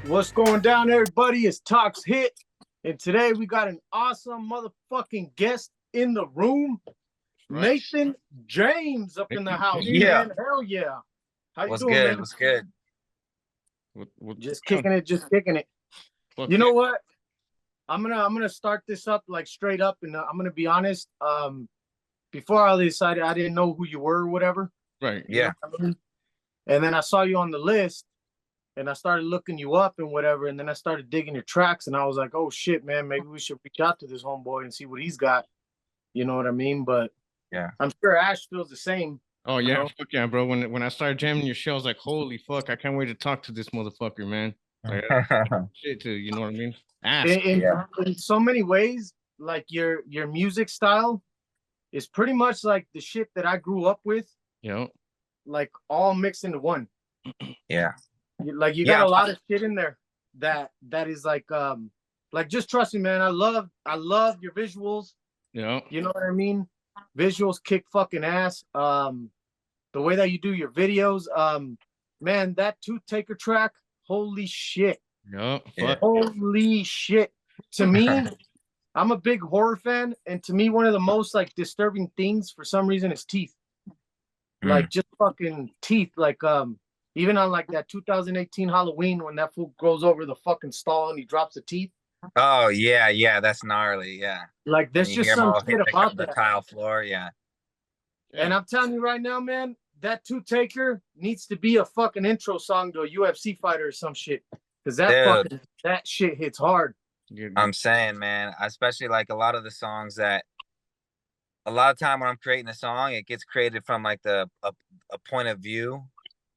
What's going down, everybody? It's Talks Hit, and today we got an awesome motherfucking guest in the room, Right. Nathan James, up in the house, Yeah. man. Hell yeah! How you What's doing, good? man? What's good? Just kicking it, just kicking it. Fuck You know yeah. what? I'm gonna start this up like straight up, and I'm gonna be honest. Before I decided, I didn't know who you were or whatever. Right. You know Yeah. what I mean? And then I saw you on the list, and I started looking you up and whatever, and then I started digging your tracks, and I was like, oh shit, man, maybe we should reach out to this homeboy and see what he's got. You know what I mean? But Yeah. I'm sure Ash feels the same. Oh You yeah, know? fuck yeah, bro. When I started jamming your show, I was like, holy fuck, I can't wait to talk to this motherfucker, man. Like shit to you know what I mean? Ask. Yeah. In so many ways, like your music style is pretty much like the shit that I grew up with, You know? like all mixed into one. Yeah. Like you got Yeah. a lot of shit in there that is like just trust me, man. I love your visuals. You know? You know what I mean? Visuals kick fucking ass. The way that you do your videos, man, that Tooth Taker track, holy shit. Yeah. Yeah. Fuck. Holy shit. To me, I'm a big horror fan, and to me, one of the most like disturbing things for some reason is teeth. Like just fucking teeth. Like even on like that 2018 Halloween when that fool goes over the fucking stall and he drops the teeth. Oh yeah, yeah. That's gnarly. Yeah. Like And there's you just hear them some all shit hit about the that. tile floor. Yeah. And Yeah. I'm telling you right now, man, that Tooth Taker needs to be a fucking intro song to a UFC fighter or some shit. Cause that shit hits hard. I'm saying, man, especially like a lot of the songs that a lot of time when I'm creating a song, it gets created from like a point of view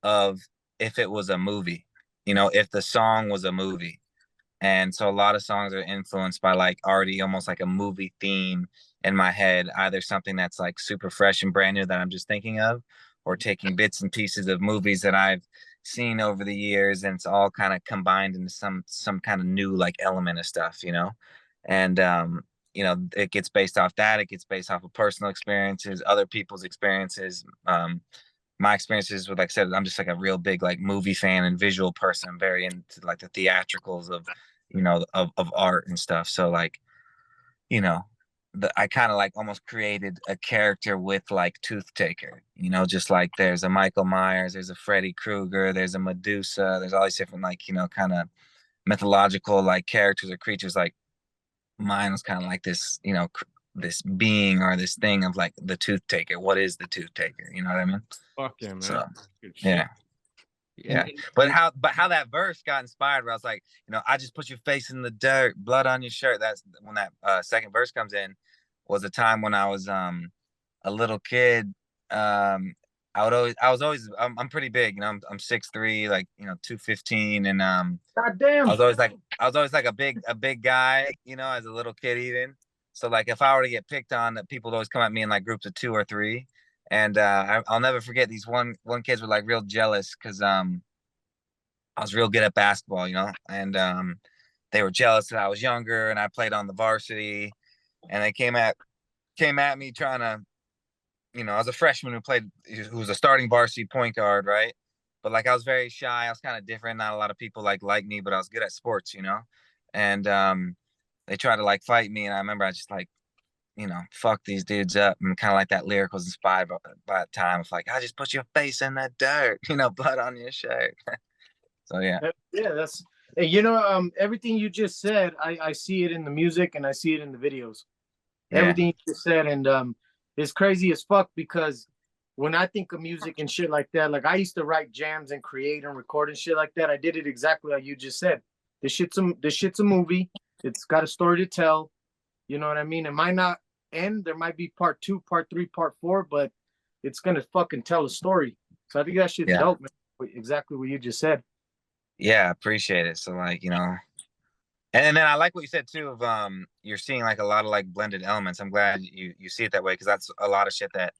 of if it was a movie, if the song was a movie. And so a lot of songs are influenced by like already almost like a movie theme in my head, either something that's like super fresh and brand new that I'm just thinking of, or taking bits and pieces of movies that I've seen over the years, and it's all kind of combined into some kind of new like element of stuff, And it gets based off that, it gets based off of personal experiences, other people's experiences. My experiences with, like I said, I'm just like a real big like movie fan and visual person. I'm very into like the theatricals of of art and stuff. So like, you know, I kind of like almost created a character with like Tooth Taker, just like there's a Michael Myers, there's a Freddy Krueger, there's a Medusa, there's all these different like, kind of mythological like characters or creatures. Like mine was kind of like this, this being or this thing of like the Tooth Taker. What is the Tooth Taker? You know what I mean? Fuck yeah, man. So Good shit. yeah. Yeah, but how that verse got inspired, where I was like, I just put your face in the dirt, blood on your shirt. That's when that second verse comes in. Was a time when I was a little kid. I'm pretty big, I'm 6'3", like 215, and God damn. I was always like a big guy, as a little kid even. So like if I were to get picked on, that people would always come at me in like groups of 2 or 3. And I'll never forget these one kids were like real jealous because I was real good at basketball, and they were jealous that I was younger and I played on the varsity, and they came at me trying to, I was a freshman who was a starting varsity point guard, right? But like I was very shy, I was kind of different. Not a lot of people like me, but I was good at sports, and they tried to like fight me, and I remember I just like, fuck these dudes up. And kind of like that lyric was inspired by that time. It's like, I just put your face in the dirt, blood on your shirt. So yeah. Yeah, that's everything you just said, I see it in the music and I see it in the videos. Yeah. Everything you just said, and it's crazy as fuck because when I think of music and shit like that, like I used to write jams and create and record and shit like that. I did it exactly like you just said. This shit's a movie. It's got a story to tell. You know what I mean? It might not end. There might be part 2, part 3, part 4, but it's gonna fucking tell a story. So I think that shit's dope, man. Exactly what you just said. Yeah, appreciate it. So like, and then I like what you said too of you're seeing like a lot of like blended elements. I'm glad you see it that way, because that's a lot of shit that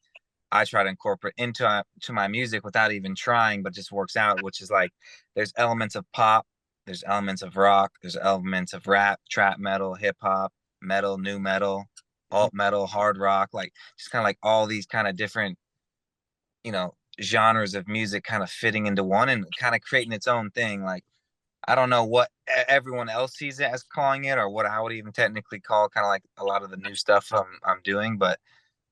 I try to incorporate into to my music without even trying, but just works out, which is like there's elements of pop, there's elements of rock, there's elements of rap, trap metal, hip hop, metal, new metal, alt metal, hard rock, like just kind of like all these kind of different, genres of music kind of fitting into one and kind of creating its own thing. Like I don't know what everyone else sees it as calling it, or what I would even technically call kind of like a lot of the new stuff I'm doing. But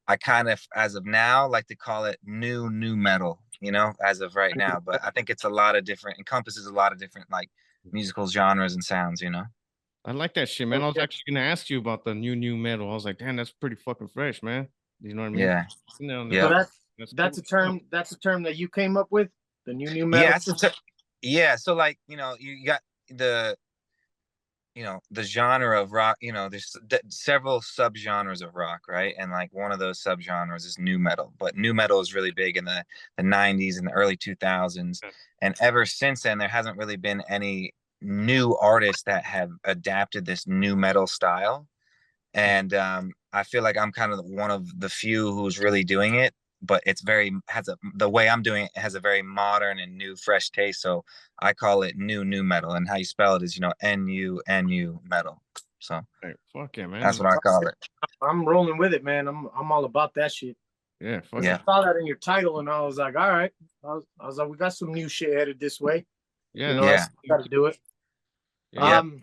I kind of, as of now, like to call it new metal, you know, as of right now. But I think it's a lot of different, encompasses a lot of different like musical genres and sounds, you know. I like that shit, man. I was Okay. actually gonna ask you about the new metal. I was like, damn, that's pretty fucking fresh, man. You know what I mean? Yeah, You know, So yeah, that's that's cool. a term. That's a term that you came up with. The new metal. yeah. Yeah, so like, you know, you got the, you know, the genre of rock, you know, there's several subgenres of rock, right? And like one of those subgenres is new metal, but new metal is really big in the 90s and the early 2000s. And ever since then, there hasn't really been any new artists that have adapted this new metal style. And I feel like I'm kind of one of the few who's really doing it, but it's very has a the way I'm doing it has a very modern and new, fresh taste. So I call it new metal, and how you spell it is, you know, NU metal. So Hey, fuck yeah, man. that's what I call it. I'm rolling with it, man. I'm all about that shit. Yeah, fuck Yeah. I saw that in your title, and I was like, all right. I was like, we got some new shit headed this way. yeah, You know, Yeah. got to do it. Yeah. Um,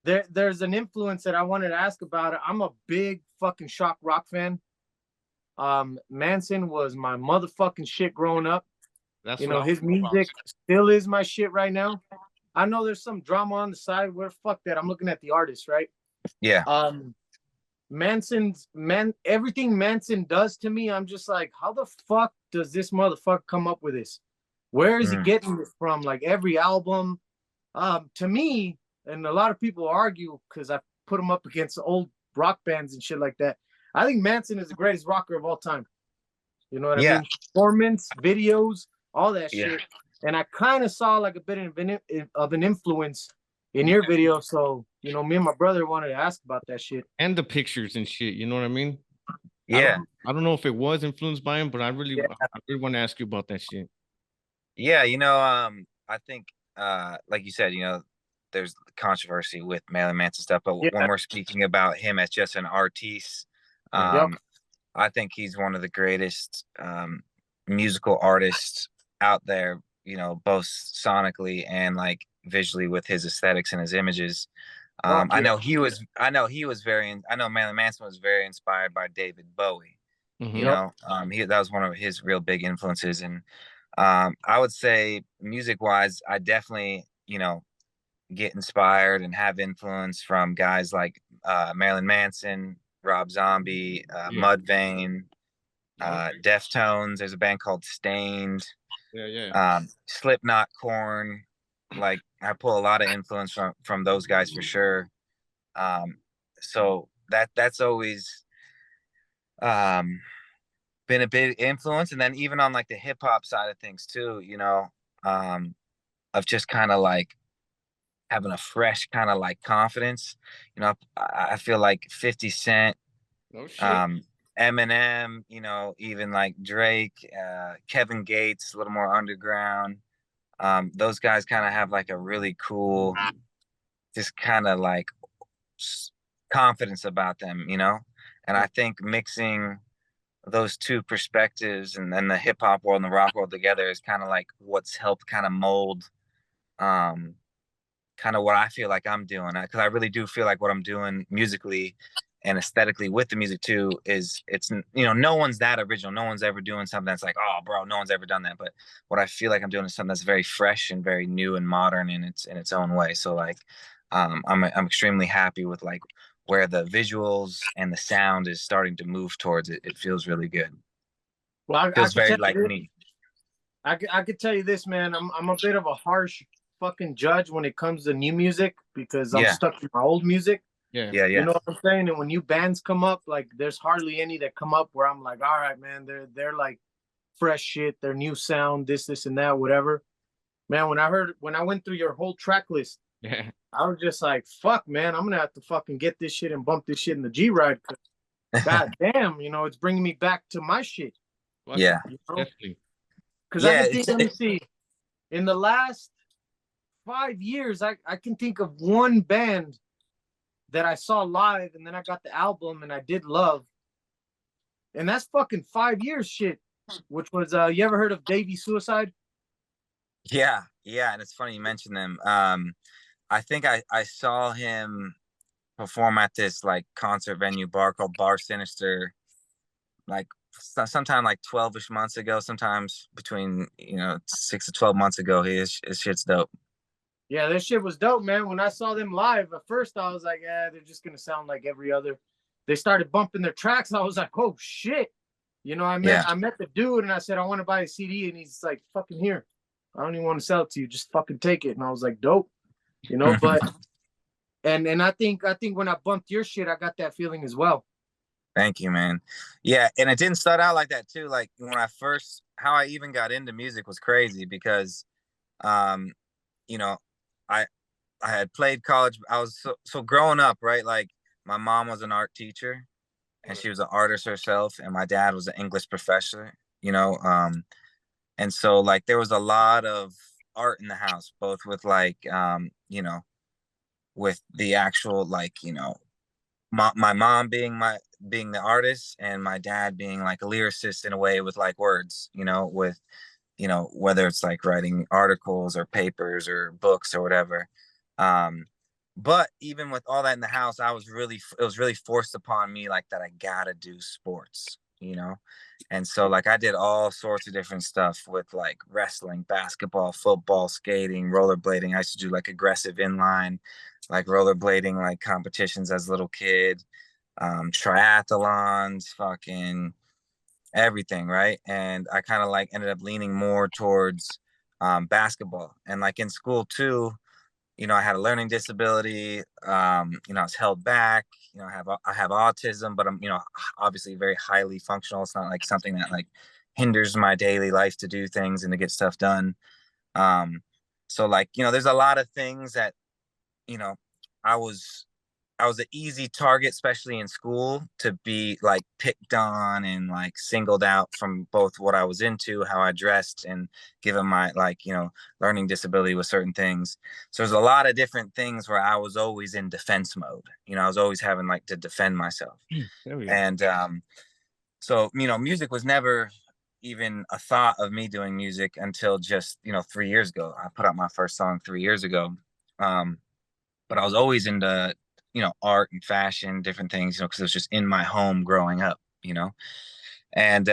there's an influence that I wanted to ask about. I'm a big fucking shock rock fan. Manson was my motherfucking shit growing up. that's You what know, I his was about. music still is my shit right now. I know there's some drama on the side where fuck that. I'm looking at the artist, right? Yeah. Everything Manson does to me, I'm just like, how the fuck does this motherfucker come up with this? Where is he getting this from? Like every album, to me, and a lot of people argue because I put him up against old rock bands and shit like that. I think Manson is the greatest rocker of all time. You know what I Yeah. mean? Performance, videos, all that Yeah. shit. And I kind of saw like a bit of an influence in your video. So, you know, me and my brother wanted to ask about that shit. And the pictures and shit. You know what I mean? Yeah. I don't know if it was influenced by him, but I really want to ask you about that shit. Yeah, you know, I think like you said, you know, there's controversy with Marilyn Manson stuff, but Yeah. when we're speaking about him as just an artiste, Yeah. I think he's one of the greatest musical artists out there, you know, both sonically and like visually with his aesthetics and his images. Fuck I yeah. know he was I know Marilyn Manson was very inspired by David Bowie. Mhm. You know, that was one of his real big influences. And I would say music wise, I definitely, you know, get inspired and have influence from guys like Marilyn Manson, Rob Zombie, Yeah. Mudvayne, Yeah. Deftones. There's a band called Stained, Yeah. Slipknot, Korn. Like I pull a lot of influence from those guys for sure. So that's always been a big influence. And then even on like the hip hop side of things too, you know, of just kind of like having a fresh kind of like confidence. You know, I feel like 50 Cent, No shit. Eminem, you know, even like Drake, Kevin Gates, a little more underground. Those guys kind of have like a really cool, just kind of like confidence about them, you know? And I think mixing those two perspectives and then the hip hop world and the rock world together is kind of like what's helped kind of mold kind of what I feel like I'm doing, because I really do feel like what I'm doing musically and aesthetically with the music too it's, you know, no one's that original. No one's ever doing something that's like, oh bro, no one's ever done that. But what I feel like I'm doing is something that's very fresh and very new and modern in its own way. So like I'm extremely happy with like where the visuals and the sound is starting to move towards. It feels really good. Well, Feels very like me. I could tell you this, man. I'm a bit of a harsh fucking judge when it comes to new music because I'm stuck in my old music. Yeah. You know what I'm saying? And when new bands come up, like there's hardly any that come up where I'm like, all right, man, they're like fresh shit, their new sound, this and that, whatever. Man, when I went through your whole track list, Yeah. I was just like, fuck, man, I'm gonna have to fucking get this shit and bump this shit in the G Ride. God damn, you know, it's bringing me back to my shit. Yeah. You know? Definitely. Because I can think, let me see, in the last 5 years, I can think of one band that I saw live and then I got the album and I did love. And that's fucking 5 years shit, which was, you ever heard of Davey Suicide? Yeah. Yeah, and it's funny you mentioned them. I think I saw him perform at this like concert venue bar called Bar Sinister, like sometime like 12ish months ago. Sometimes between 6 to 12 months ago. His shit's dope. Yeah, that shit was dope, man. When I saw them live, at first I was like, yeah, they're just gonna sound like every other. They started bumping their tracks. I was like, oh shit. Yeah. I met the dude and I said, I want to buy a CD, and he's like, fucking here. I don't even want to sell it to you. Just fucking take it. And I was like, dope. But and I think when I bumped your shit, I got that feeling as well. Thank you, man. Yeah, and it didn't start out like that too. Like how I even got into music was crazy because, um, you know, I I had played college. I was so growing up, right? Like my mom was an art teacher, and she was an artist herself, and my dad was an English professor. And so like there was a lot of art in the house, both with like with the actual like my mom being the artist and my dad being like a lyricist in a way with like words, with whether it's like writing articles or papers or books or whatever. But even with all that in the house, it was really forced upon me like that I gotta do sports, and so like I did all sorts of different stuff with like wrestling, basketball, football, skating, rollerblading. I used to do like aggressive inline, like rollerblading, like competitions as a little kid, triathlons, fucking everything, right? And I kind of like ended up leaning more towards basketball. And like in school too, I had a learning disability. I was held back. I have autism, but I'm obviously very highly functional. It's not like something that like hinders my daily life to do things and to get stuff done. So like there's a lot of things that you know I was I was an easy target, especially in school, to be like picked on and like singled out from both what I was into, how I dressed, and given my like, learning disability with certain things. So there's a lot of different things where I was always in defense mode. I was always having like to defend myself. There we go. And so, music was never even a thought of me doing music until just, 3 years ago. I put out my first song 3 years ago. But I was always into art and fashion, different things, because it was just in my home growing up. And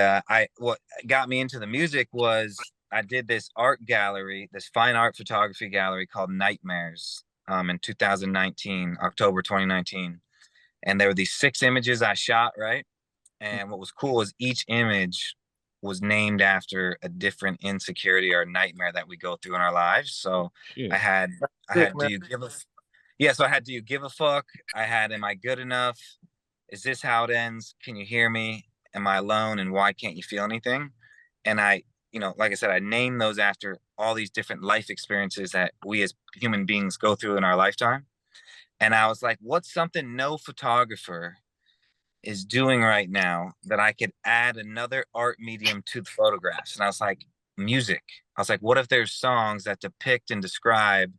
what got me into the music was I did this art gallery, this fine art photography gallery called Nightmares, in 2019, October 2019. And there were these 6 images I shot, right? And what was cool is each image was named after a different insecurity or nightmare that we go through in our lives. So Shit. I had Do You Give a so I had Do You Give a Fuck? I had Am I Good Enough? Is This How It Ends? Can You Hear Me? Am I Alone? And Why Can't You Feel Anything? And I, like I said, I named those after all these different life experiences that we as human beings go through in our lifetime. And I was like, what's something no photographer is doing right now that I could add another art medium to the photographs? And I was like, music. I was like, what if there's songs that depict and describe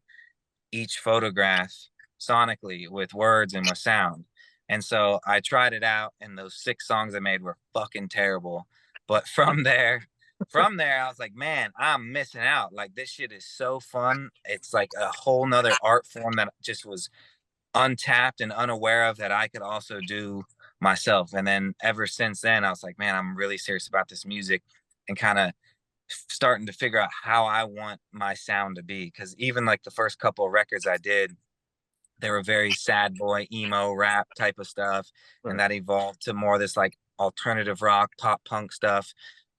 each photograph sonically with words and with sound? And so I tried it out, and those 6 songs I made were fucking terrible. But from there, I was like, man, I'm missing out. Like, this shit is so fun. It's like a whole nother art form that just was untapped and unaware of that I could also do myself. And then ever since then, I was like, man, I'm really serious about this music, and kind of starting to figure out how I want my sound to be. Because even like the first couple of records I did, they were very sad boy, emo, rap type of stuff. Right. And that evolved to more this like alternative rock, pop punk stuff,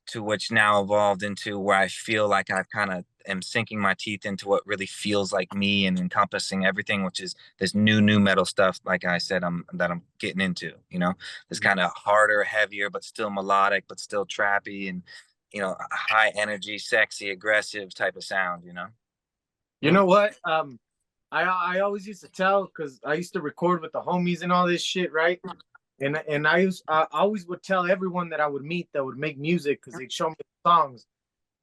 to which now evolved into where I feel like I've kind of am sinking my teeth into what really feels like me and encompassing everything, which is this new metal stuff. Like I said, I'm getting into, this kind of harder, heavier, but still melodic, but still trappy, and, high energy, sexy, aggressive type of sound, You know what? I always used to tell, because I used to record with the homies and all this shit, right? And I always would tell everyone that I would meet that would make music, because they'd show me the songs,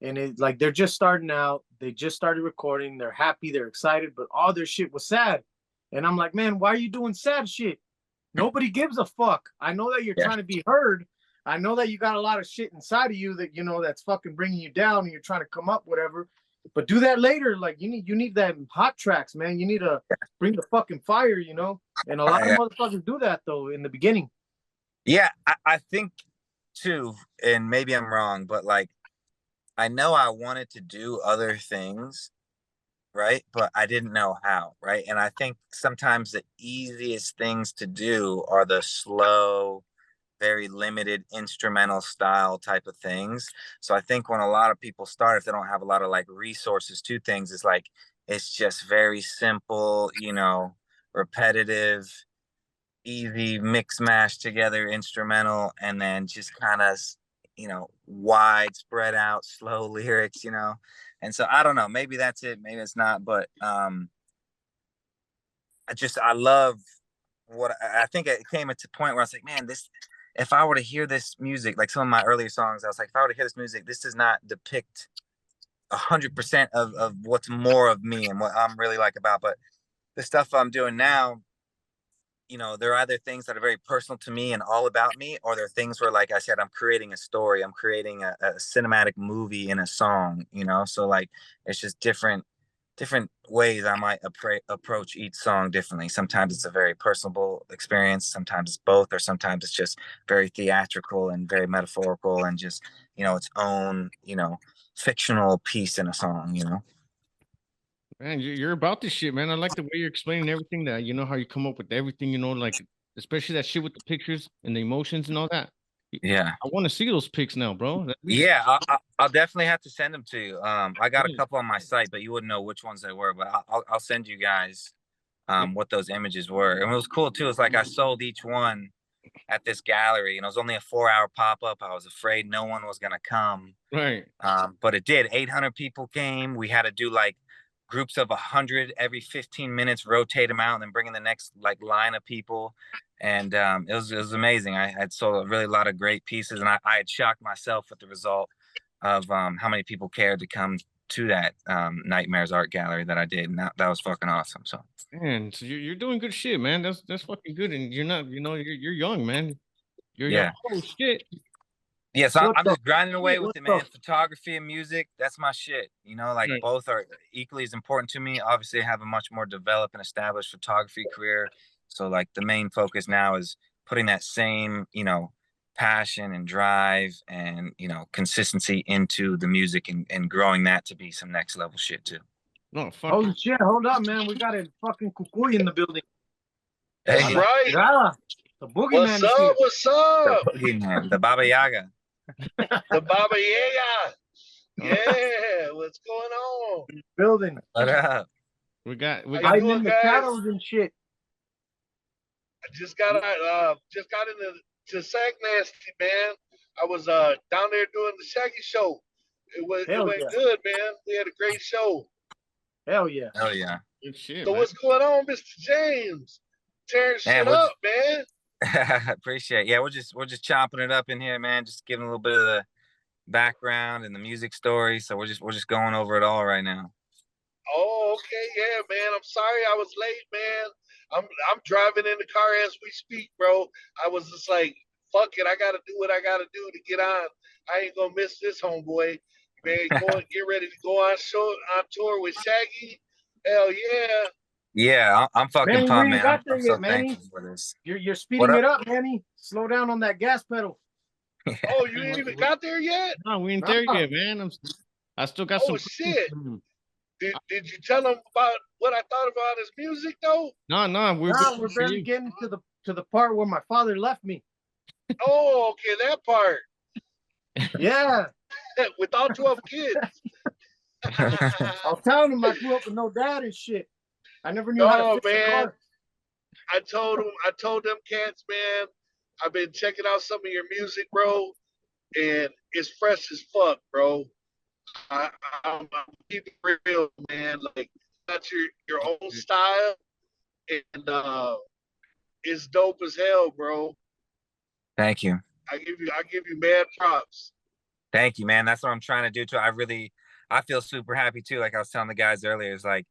and it like they're just starting out, they just started recording, they're happy, they're excited, but all their shit was sad. And I'm like, man, why are you doing sad shit? Nobody gives a fuck. I know that you're trying to be heard. I know that you got a lot of shit inside of you that that's fucking bringing you down, and you're trying to come up, whatever. But do that later. Like you need that hot tracks, man. You need to bring the fucking fire, you know. And a lot of motherfuckers do that though in the beginning. Yeah, I think too, and maybe I'm wrong, but like I know I wanted to do other things, right? But I didn't know how, right? And I think sometimes the easiest things to do are the slow, very limited instrumental style type of things. So I think when a lot of people start, if they don't have a lot of like resources to things, it's like it's just very simple, you know, repetitive, easy mix mash together instrumental, and then just kind of, you know, wide spread out slow lyrics, you know. And so I don't know, maybe that's it, maybe it's not, but I love what I think it came at a point where I was like, man, this, if I were to hear this music, like some of my earlier songs, I was like, if I were to hear this music, this does not depict 100% of what's more of me and what I'm really like about. But the stuff I'm doing now, you know, there are either things that are very personal to me and all about me, or there are things where, like I said, I'm creating a story, I'm creating a cinematic movie in a song, you know. So like it's just different ways I might approach each song differently. Sometimes it's a very personable experience, sometimes it's both, or sometimes it's just very theatrical and very metaphorical and just, you know, its own, you know, fictional piece in a song, you know. Man, you're about this shit, man. I like the way you're explaining everything. That you know how you come up with everything. You know, like especially that shit with the pictures and the emotions and all that. Yeah. I want to see those pics now, bro. Yeah, I'll definitely have to send them to you. I got a couple on my site, but you wouldn't know which ones they were. But I'll send you guys what those images were. And it was cool too. It's like I sold each one at this gallery, and it was only a 4-hour pop up. I was afraid no one was gonna come, Right. but it did. 800 people came. We had to do like groups of 100 every 15 minutes, rotate them out, and then bring in the next like line of people. And it was amazing. I had sold a really lot of great pieces, and I had shocked myself with the result of how many people cared to come to that Nightmares Art Gallery that I did, and that was fucking awesome. So Man, so you're doing good shit, man. That's fucking good. And you're not, you know, you're young, man. You're young. yeah. Oh shit. Yeah, so What I'm the just grinding away with what it, the- man. Photography and music, that's my shit. You know, like Right. both are equally as important to me. Obviously, I have a much more developed and established photography career. So like the main focus now is putting that same, you know, passion and drive and, you know, consistency into the music and growing that to be some next level shit too. No, fuck. Holy shit, hold up, man. We got a fucking cucuy in the building. Hey, That's right. Yeah, the boogeyman What's is here. up? What's the up? boogeyman, the Baba Yaga. The Baba Yaga. Yeah, what's going on? Building. What up? We got How you Hiding doing, in the guys? shadows and shit. I just got into Sag Nasty, man. I was down there doing the Shaggy show. It went Hell yeah. good, man. We had a great show. Hell yeah. Oh yeah. good shit, So man. what's going on, Mr. James? Tearing shit we're up, man. Appreciate it. Yeah, we're just chopping it up in here, man. Just giving a little bit of the background and the music story. So we're just going over it all right now. Oh, okay, yeah, man. I'm sorry I was late, man. I'm driving in the car as we speak, bro. I was just like, fuck it, I gotta do what I gotta do to get on. I ain't gonna miss this, homeboy. Man, get ready to go on tour with Shaggy. Hell yeah. Yeah, I'm fucking Manny, we pumped, ain't man. got there I'm so yet, Manny. thankful for this. You're What speeding up? it up, Manny. Slow down on that gas pedal. Oh, you ain't even got there yet? No, we ain't there yet, man. I still got some. Oh shit. Did you tell him about what I thought about his music though? No, we're Barely getting to the part where my father left me. Oh, okay, that part. Yeah. Without 12 kids. I was telling him I grew up with no dad and shit. I never knew how No, to fix a man. car. I told them cats, man, I've been checking out some of your music, bro, and it's fresh as fuck, bro. I'm keep it real, man. Like, got your own style, and it's dope as hell, bro. Thank you. I give you mad props. Thank you, man. That's what I'm trying to do too. I feel super happy too. Like I was telling the guys earlier, it's like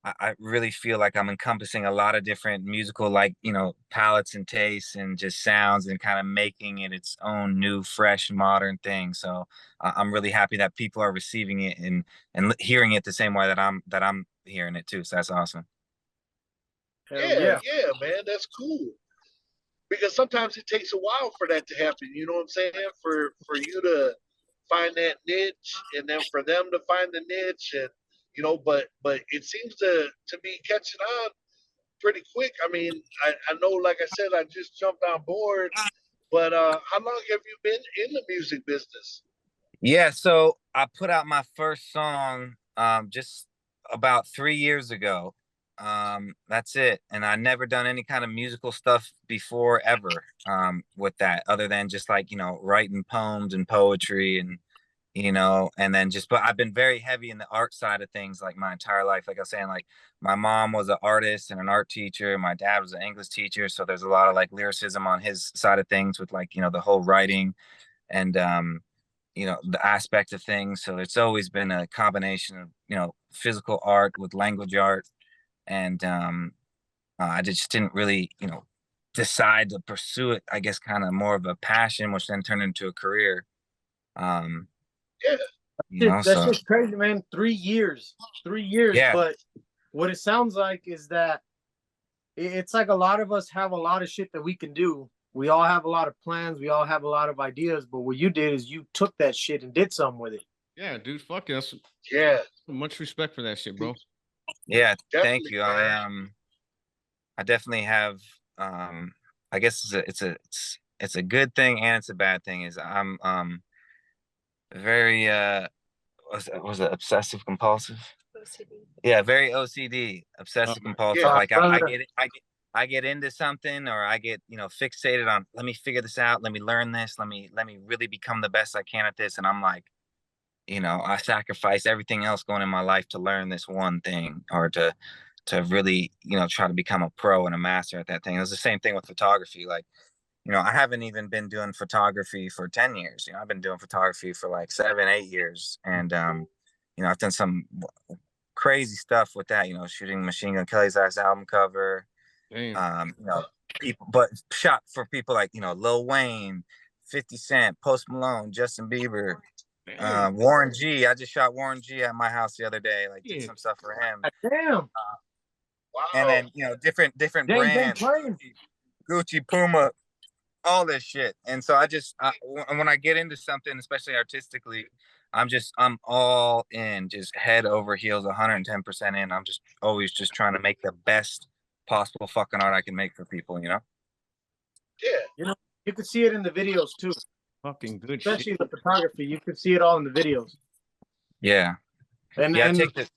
I really feel like I'm encompassing a lot of different musical, like, you know, palettes and tastes and just sounds and kind of making it its own new, fresh, modern thing. So I'm really happy that people are receiving it and hearing it the same way that I'm hearing it too. So that's awesome. Hell Yeah, yeah. yeah, man, that's cool. Because sometimes it takes a while for that to happen. You know what I'm saying? For you to find that niche, and then for them to find the niche, and but it seems to be catching on pretty quick. I mean, I know, like I said, I just jumped on board, but how long have you been in the music business? Yeah, so I put out my first song just about 3 years ago. That's it. And I never done any kind of musical stuff before ever with that, other than just like, you know, writing poems and poetry and and then just but I've been very heavy in the art side of things like my entire life. Like I was saying, like my mom was an artist and an art teacher, my dad was an English teacher. So there's a lot of like lyricism on his side of things with like, the whole writing and the aspect of things. So it's always been a combination of physical art with language art, and I just didn't really decide to pursue it. I guess kind of more of a passion, which then turned into a career. Um, Yeah, That's so just crazy, man. 3 years, 3 years. yeah, But what it sounds like is that it's like a lot of us have a lot of shit that we can do. We all have a lot of plans. We all have a lot of ideas. But what you did is you took that shit and did something with it. Yeah, dude. Fuck it. That's yeah, much respect for that shit, bro. yeah. Thank definitely, you. man. I definitely have. I guess it's a good thing and it's a bad thing. Is I'm very was it obsessive compulsive? OCD. Yeah, very OCD, obsessive compulsive. Yeah, Like brother. I get into something, or I get fixated on, let me figure this out, let me learn this, let me really become the best I can at this, and I'm like, I sacrifice everything else going in my life to learn this one thing, or to really try to become a pro and a master at that thing. It's the same thing with photography. Like, I haven't even been doing photography for 10 years. I've been doing photography for like 7, 8 years. And, I've done some crazy stuff with that, shooting Machine Gun Kelly's last album cover, Damn. people, but shot for people like, Lil Wayne, 50 Cent, Post Malone, Justin Bieber, Damn. Warren G. I just shot Warren G at my house the other day, like did Yeah. some stuff for him. Damn. And wow. then, different James ain't brands, playing. Gucci, Puma, all this shit. And so when I get into something, especially artistically, I'm all in, just head over heels, 110% in. I'm just always just trying to make the best possible fucking art I can make for people, Yeah, You could see it in the videos too, Fucking good especially shit. the photography. You could see it all in the videos. Yeah. And Yeah, and take this.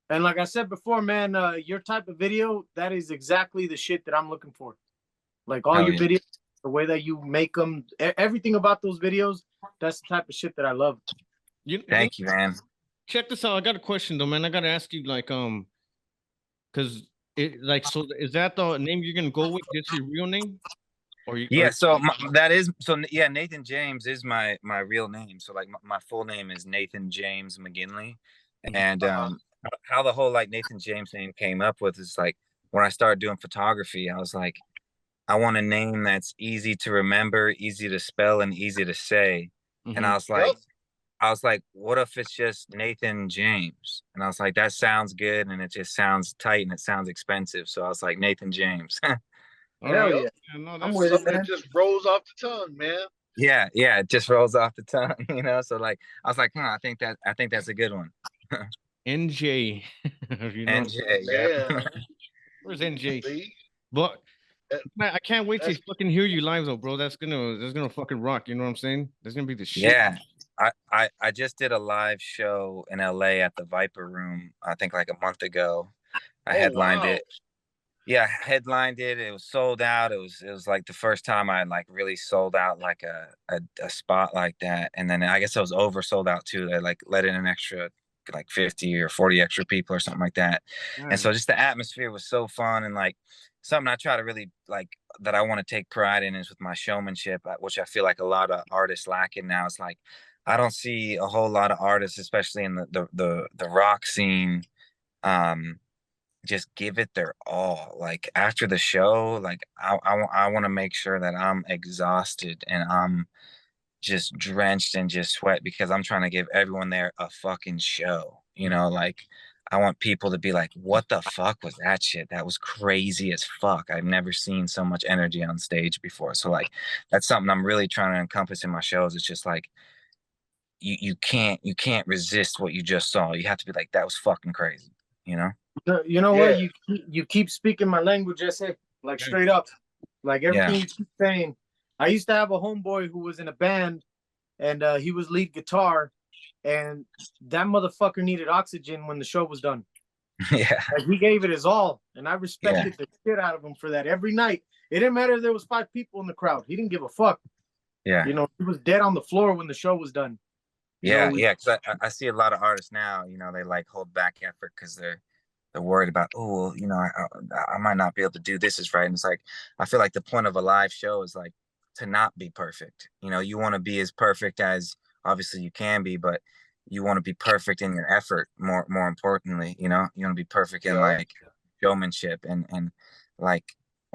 and like I said before, man, your type of video, that is exactly the shit that I'm looking for. Like all Hell your yeah. videos, the way that you make them, everything about those videos, that's the type of shit that I love. Thank you, man. Check this out. I got a question though, man. I gotta ask you, like, because it, like, so is that the name you're gonna go with? Just your real name, or you? Yeah, so that is yeah. Nathan James is my real name. So like my full name is Nathan James McGinley, and how the whole like Nathan James name came up with is like when I started doing photography, I was like, I want a name that's easy to remember, easy to spell, and easy to say. And Mhm. yep, I was like, what if it's just Nathan James? And I was like, that sounds good, and it just sounds tight, and it sounds expensive. So I was like, Nathan James. All Hell right. yeah. Yeah, no, I'm that's with it, something that man. just rolls off the tongue, man. Yeah, it just rolls off the tongue, So like, I was like, I think that's a good one. NJ. If you know, NJ, yeah. Man, where's NJ? see, But that, man, I can't wait to that's fucking hear you live though, bro. That's gonna fucking rock. You know what I'm saying? That's gonna be the shit. Yeah. I just did a live show in LA at the Viper Room, I think like a month ago. I oh headlined wow, it. Yeah, headlined it. It was sold out. It was like the first time I like really sold out like a spot like that. And then I guess it was oversold out too. They like let in an extra like 50 or 40 extra people or something like that. And so Man. just the atmosphere was so fun, and like something I try to really like that I want to take pride in is with my showmanship, which I feel like a lot of artists lack in now. It's like I don't see a whole lot of artists, especially in the rock scene, um just give it their all. Like after the show, like I want to make sure that I'm exhausted and I'm just drenched in just sweat because I'm trying to give everyone there a fucking show. You know, like I want people to be like, what the fuck was that shit? That was crazy as fuck. I've never seen so much energy on stage before. So like that's something I'm really trying to encompass in my shows. It's just like you can't resist what you just saw. You have to be like, that was fucking crazy, you know? You know what? Yeah. You keep speaking my language, I say, like straight up. Like everything Yeah. you keep saying. I used to have a homeboy who was in a band and he was lead guitar, and that motherfucker needed oxygen when the show was done. Yeah. Like he gave it his all, and I Yeah. respected the shit out of him for that every night. It didn't matter if there was 5 people in the crowd. He didn't give a fuck. Yeah. You know, he was dead on the floor when the show was done. You Yeah, know, yeah, because I see a lot of artists now, they like hold back effort because they're worried about, oh, well, I might not be able to do this is right. And it's like, I feel like the point of a live show is like to not be perfect. You want to be as perfect as obviously you can be, but you want to be perfect in your effort. More importantly, you want to be perfect in Yeah. like showmanship and like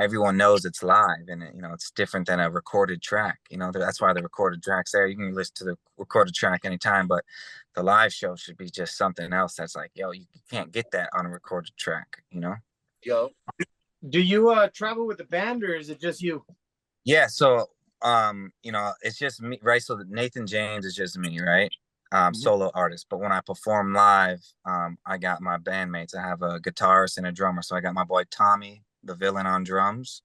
everyone knows it's live and it's different than a recorded track. That's why the recorded track's there. You can listen to the recorded track anytime, but the live show should be just something else that's like, yo, you can't get that on a recorded track. Yo. do you travel with the band or is it just you? Yeah, so it's just me, right? So Nathan James is just me, right? Solo artist. But when I perform live, I got my bandmates. I have a guitarist and a drummer. So I got my boy Tommy, the villain, on drums,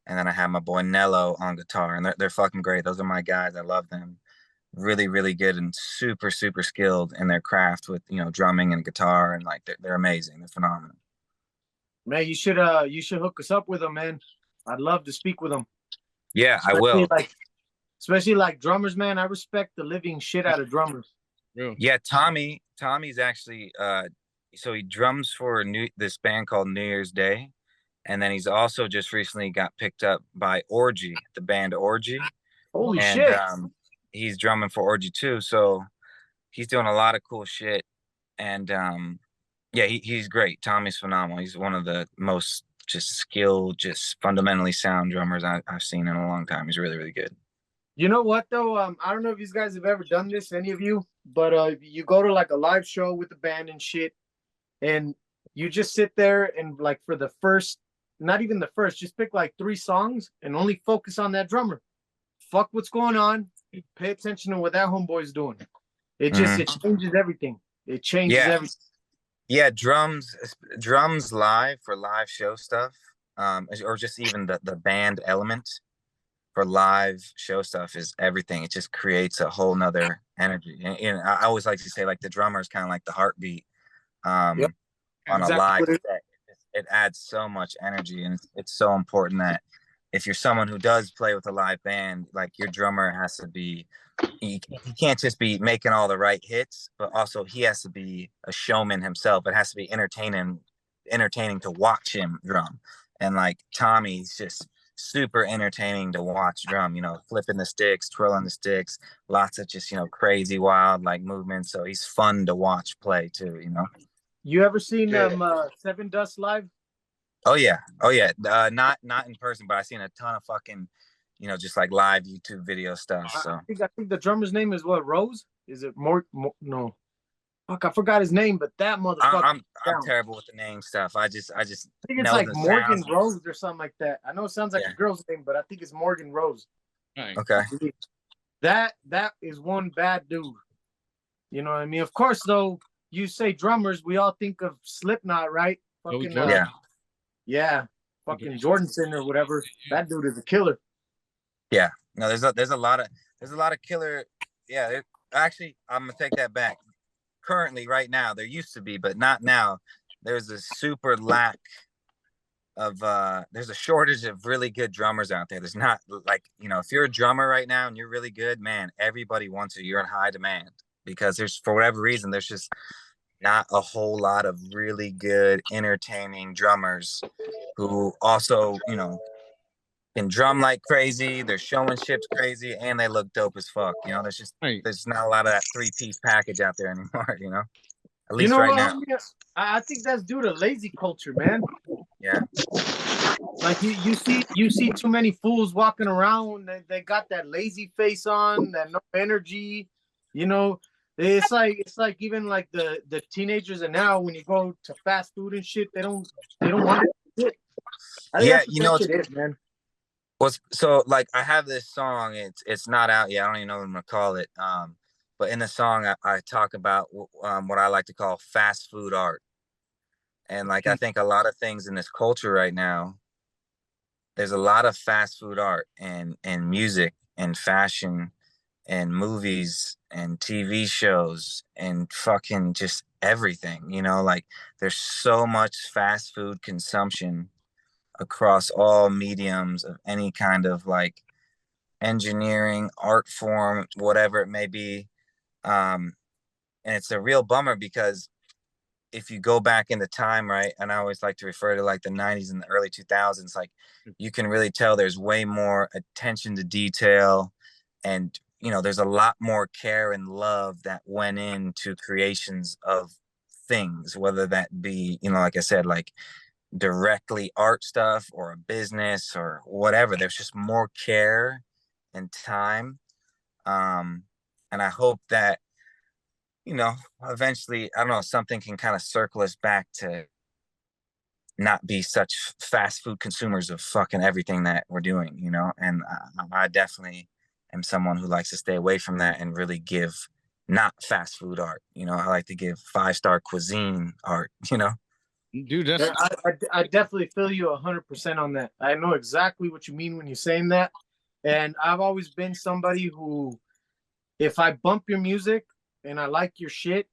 and then I have my boy Nello on guitar, and they're fucking great. Those are my guys. I love them. Really, really good and super, super skilled in their craft with drumming and guitar, and like they're amazing. They're phenomenal. Man, you should hook us up with them, man. I'd love to speak with them. Yeah, I will. Especially like drummers, man. I respect the living shit out of drummers. Yeah, Tommy's actually so he drums for this band called New Year's Day, and then he's also just recently got picked up by Orgy, the band Orgy. Holy and shit. He's drumming for Orgy too, so he's doing a lot of cool shit. And yeah, he's great. Tommy's phenomenal. He's one of the most just skilled, just fundamentally sound drummers I've seen in a long time. He's really, really good. You know what though? I don't know if you guys have ever done this, any of you, but you go to like a live show with the band and shit, and you just sit there and like for the first, not even the first, just pick like 3 songs and only focus on that drummer. Fuck what's going on. Pay attention to what that homeboy's doing. It just it changes everything. It changes everything. Yeah, drums live for live show stuff, or just even the band element for live show stuff is everything. It just creates a whole nother energy. And I always like to say like the drummer is kind of like the heartbeat on a live set. It adds so much energy, and it's so important that if you're someone who does play with a live band, like your drummer has to be, he can't just be making all the right hits, but also he has to be a showman himself. It has to be entertaining to watch him drum. And like Tommy's just super entertaining to watch drum, flipping the sticks, twirling the sticks, lots of just, crazy wild like movements. So he's fun to watch play too, You ever seen Seven Dust live? Oh yeah. Not in person, but I've seen a ton of fucking, just like live YouTube video stuff. So I think the drummer's name is what, Rose? Is it no? Fuck, I forgot his name, but that motherfucker. I'm terrible with the name stuff. I just think it's like Morgan Rose or something like that. I know it sounds like a girl's name, but I think it's Morgan Rose. Okay. That is one bad dude. You know what I mean? Of course, though, you say drummers, we all think of Slipknot, right? Fucking yeah, fucking Jordanson or whatever. That dude is a killer. Yeah, no, there's a lot of killer. Yeah, actually, I'm gonna take that back. Currently, right now, there used to be, but not now. There's a super lack of. There's a shortage of really good drummers out there. There's not like if you're a drummer right now and you're really good, man, everybody wants you. You're in high demand because there's for whatever reason there's just not a whole lot of really good, entertaining drummers who also, can drum like crazy. Their showmanship's crazy, and they look dope as fuck. There's not a lot of that 3-piece package out there anymore. At You least know right what, now. homie? I think that's due to lazy culture, man. Yeah. Like you see too many fools walking around. They got that lazy face on, that no energy. You know, it's like even like the teenagers are now when you go to fast food and shit, they don't want to shit. I think Yeah, that's what that shit is, man. so like I have this song, it's not out yet. I don't even know what I'm gonna call it. But in the song I talk about what I like to call fast food art. And like I think a lot of things in this culture right now, there's a lot of fast food art and music and fashion and movies and TV shows and fucking just everything, like there's so much fast food consumption across all mediums of any kind of like engineering, art form, whatever it may be. And it's a real bummer because if you go back into time, right, and I always like to refer to like the 90s and the early 2000s, like you can really tell there's way more attention to detail, and there's a lot more care and love that went into creations of things, whether that be, like I said, like directly art stuff or a business or whatever. There's just more care and time. And I hope that, eventually, I don't know, something can kind of circle us back to not be such fast food consumers of fucking everything that we're doing, and I definitely am someone who likes to stay away from that and really give not fast food art. I like to give 5-star cuisine art. Dude, that's Yeah, I definitely feel you 100% on that. I know exactly what you mean when you're saying that, and I've always been somebody who, if I bump your music and I like your shit,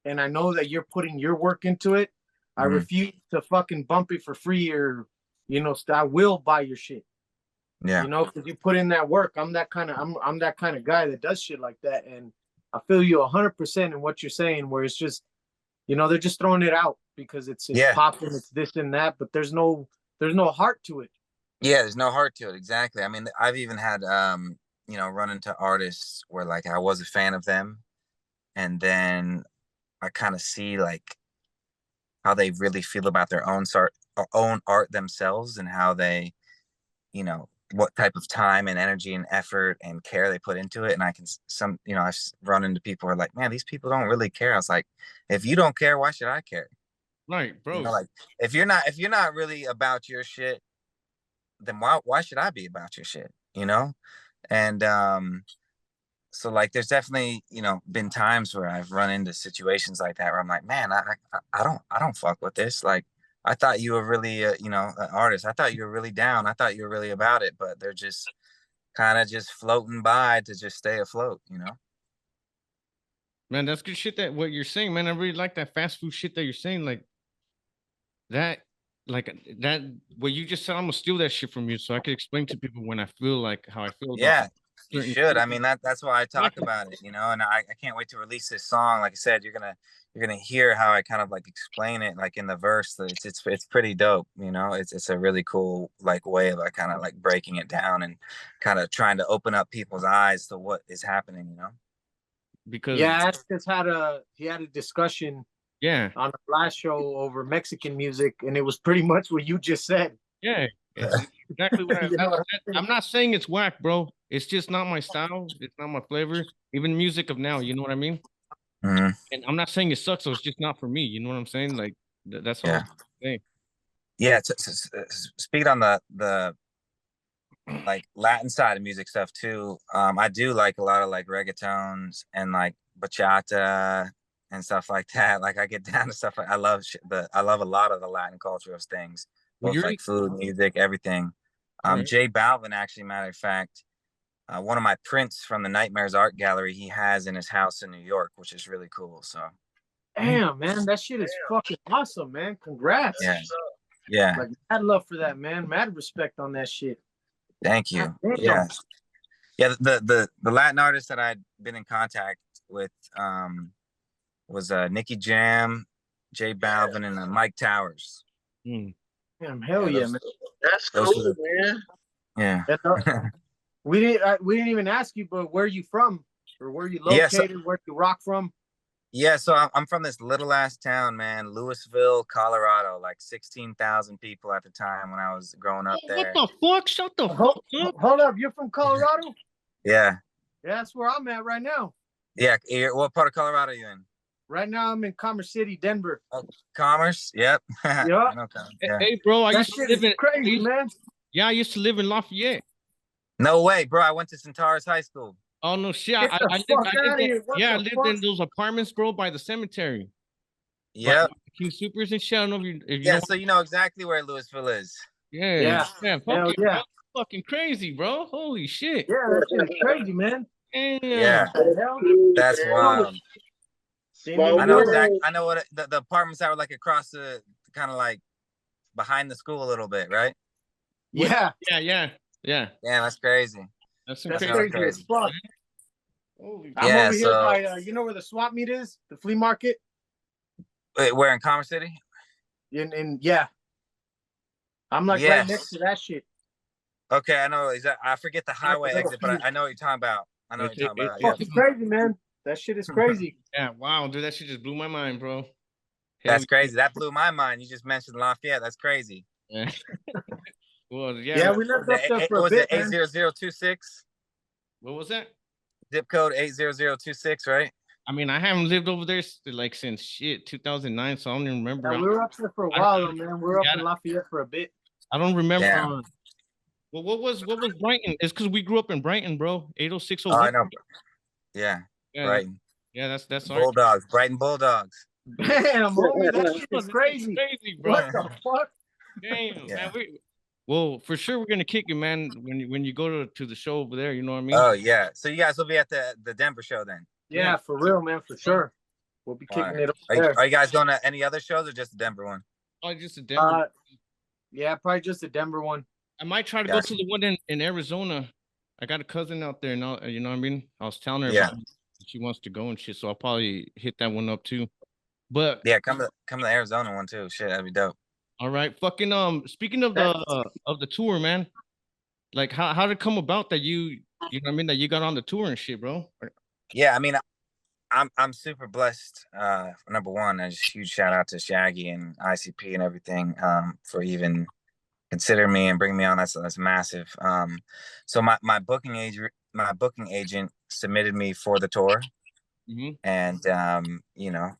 and I know that you're putting your work into it, I refuse to fucking bump it for free or, I will buy your shit. Yeah. Because you put in that work. I'm that kind of guy that does shit like that, and I feel you 100% in what you're saying. Where it's just, they're just throwing it out because it's Yeah. popping, it's this and that, but there's no heart to it. Yeah, there's no heart to it. Exactly. I mean, I've even had run into artists where like I was a fan of them, and then I kind of see like how they really feel about their own art themselves, and how they, what type of time and energy and effort and care they put into it. And I've run into people who are like, man, these people don't really care. I was like, if you don't care, why should I care? right, bro. Like if you're not really about your shit, then why should I be about your shit? And so like there's definitely been times where I've run into situations like that where I'm like, man, I don't fuck with this. Like I thought you were really an artist. I thought you were really down. I thought you were really about it, but they're just kind of just floating by to just stay afloat. Man, that's good shit. That what you're saying, man. I really like that fast food shit that you're saying. That, that what you just said. I'm gonna steal that shit from you, so I can explain to people when I feel like how I feel. Yeah, you certain should. I shit. mean, that's why I talk about it, and I can't wait to release this song. Like I said, you're gonna hear how I kind of like explain it, like in the verse. It's pretty dope. It's a really cool like way of like kind of like breaking it down and kind of trying to open up people's eyes to what is happening. Because Yeah, I just he had a discussion yeah, on the last show over Mexican music, and it was pretty much what you just said. yeah, it's exactly what You know what I'm not saying it's whack, bro. It's just not my style. It's not my flavor. Even music of now, you know what I mean? Mhm. And I'm not saying it sucks, so it's just not for me. You know what I'm saying? Like that's all Yeah. I'm saying. Yeah. Speaking on the like Latin side of music stuff too. I do like a lot of like reggaetons and like bachata and stuff like that. Like I get down to stuff like I love a lot of the Latin culture of things, Well, both you're like food, music, everything. right. J Balvin, actually, matter of fact, one of my prints from the Nightmares Art Gallery he has in his house in New York, which is really cool. So Damn, man, that shit is fucking awesome, man. Congrats. yeah, yeah. Like, mad love for that, man. Mad respect on that shit. Thank you. God damn. Yeah. Yeah, the Latin artists that I'd been in contact with was Nicky Jam, J Balvin, and Mike Towers. Mm. Damn, hell Yeah, yeah, those- man. That's Those cool, are man. Yeah. We didn't even ask you, but where you from, or where you Yeah, so- located, where you rock from? Yeah, so I'm from this little ass town, man, Louisville, Colorado, like 16,000 people at the time when I was growing up What there. the fuck? Shut the fuck Hold, up. hold up, you're from Colorado? Yeah, Yeah, that's where I'm at right now. yeah. What part of Colorado are you in? Right now, I'm in Commerce City, Denver. Oh, Commerce. Yep. I Yeah, know Commerce. Hey, Yeah. hey, bro, I that used to shit live is in. crazy, man. Yeah, I used to live in Lafayette. No way, bro. I went to Centaurus High School. Oh no, shit! Get the I lived. fuck I out lived of in. here! What Yeah, I the lived fuck? in those apartments, bro, by the cemetery. By Yep. King Supers and shit. I don't know if you Yeah, know. so you know exactly where Louisville is. Yeah, Yeah, fuck hell it, yeah, bro. Fucking crazy, bro. Holy shit. yeah. That shit is crazy, man. Yeah, Damn. What the hell? that's Bro, wild. Damien, I know you exactly. I know what the apartments that were like across the kind of like behind the school a little bit, right? Yeah, Yeah. Yeah, that's crazy. That's some that's That's crazy. really crazy as crazy. fuck. Holy I'm Yeah, over here so by, you know where the swap meet is? The flea market? wait, where in Commerce City? Yeah, I'm like right next Yes. to that shit. Okay, I know. I forget the Like a highway little exit, but feud. I know what you're talking about. I know what you're talking about. It's Fucking crazy, man. That shit is crazy. yeah, wow, dude, that shit just blew my mind, bro. That's crazy. That blew my mind. You just mentioned Lafayette. That's crazy. Yeah. Well, yeah. Yeah, we lived up there for a Was it bit, man. 80026? What was that? Zip code 80026, right? I mean, I haven't lived over there like since shit 2009, so I don't even remember. Yeah, we were up there for a I don't- while, though, man. We were up yeah, in Lafayette for a bit. I don't remember. Damn. Well, what was Brighton? It's because we grew up in Brighton, bro. Oh, 80601. I know. Yeah, Yeah, Brighton. that's our Bulldogs, Brighton Bulldogs. Damn, homie, that shit is That's crazy. crazy, bro. What the fuck? Damn, Yeah. man. Well, for sure we're gonna kick you, man. When you go to the show over there, you know what I mean? Oh yeah. So you guys will be at the Denver show then. Yeah, for real, man, for sure. We'll be kicking Alright. it Are over you guys going to any other shows or just the Denver one? Oh, just a there. Denver. Yeah, probably just the Denver one. I might try to go to the one in Arizona. I got a cousin out there now. You know what I mean? I was telling her about it. She wants to go and shit, so I'll probably hit that one up too. But Yeah, come to the Arizona one too. Shit, that'd be dope. all right, fucking speaking of the tour, man. Like how did it come about that you know what I mean, that you got on the tour and shit, bro? Yeah, I mean, I'm super blessed. Number one, a huge shout out to Shaggy and ICP and everything for even considering me and bringing me on. That's massive. So my booking agent submitted me for the tour, and you know,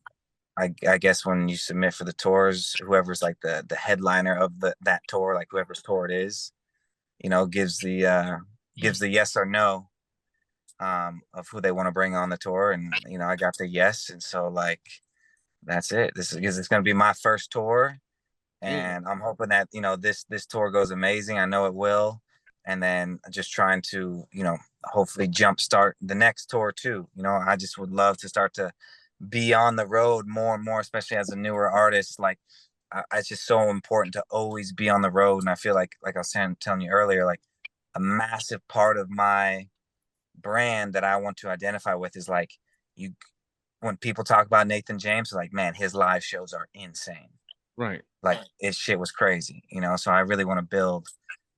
I guess when you submit for the tours, whoever's like the headliner of that tour, like whoever's tour it is, you know, gives the yes or no of who they want to bring on the tour. And you know, I got the yes, and so like that's it. It's going to be my first tour, and I'm hoping that, you know, this tour goes amazing. I know it will. And then just trying to, you know, hopefully jumpstart the next tour too. You know, I just would love to start to be on the road more and more, especially as a newer artist. Like it's just so important to always be on the road. And I feel like I was telling you earlier, like a massive part of my brand that I want to identify with is like, when people talk about Nathan James, like, man, his live shows are insane. Right. Like his shit was crazy, you know? So I really want to build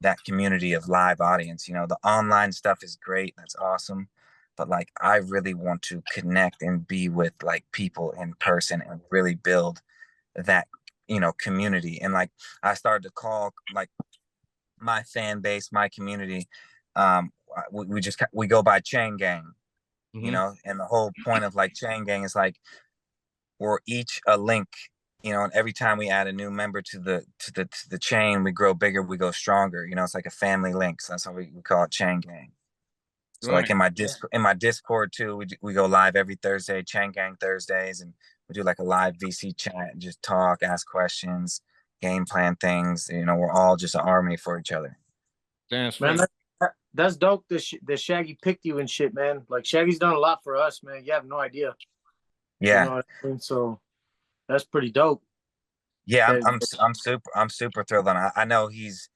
that community of live audience. You know, the online stuff is great. That's awesome. But like, I really want to connect and be with like people in person and really build that, you know, community. And like, I started to call like my fan base, my community, we go by Chain Gang, you know, and the whole point of like Chain Gang is like, we're each a link, you know, and every time we add a new member to the chain, we grow bigger, we go stronger. You know, it's like a family link. So that's how we call it Chain Gang. So like in my Discord too, we go live every Thursday, Chain Gang Thursdays, and we do like a live VC chat and just talk, ask questions, game plan things. You know, we're all just an army for each other. That's Man, right. that's dope that Shaggy picked you and shit, man. Like Shaggy's done a lot for us, man. You have no idea. Yeah. You know what I mean? So that's pretty dope. Yeah, I'm super thrilled on it. I know he's,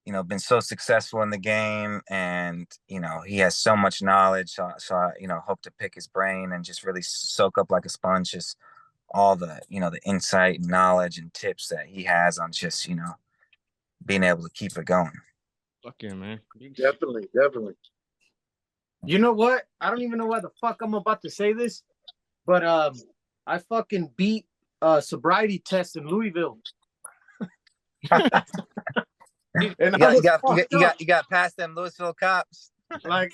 you know, been so successful in the game, and you know, he has so much knowledge. So I, you know, hope to pick his brain and just really soak up like a sponge just all the, you know, the insight and knowledge and tips that he has on just, you know, being able to keep it going. Fuck yeah, man. Definitely. You know what? I don't even know why the fuck I'm about to say this, but I fucking beat sobriety test in Louisville. And I was fucked up. You got past them Louisville cops. Like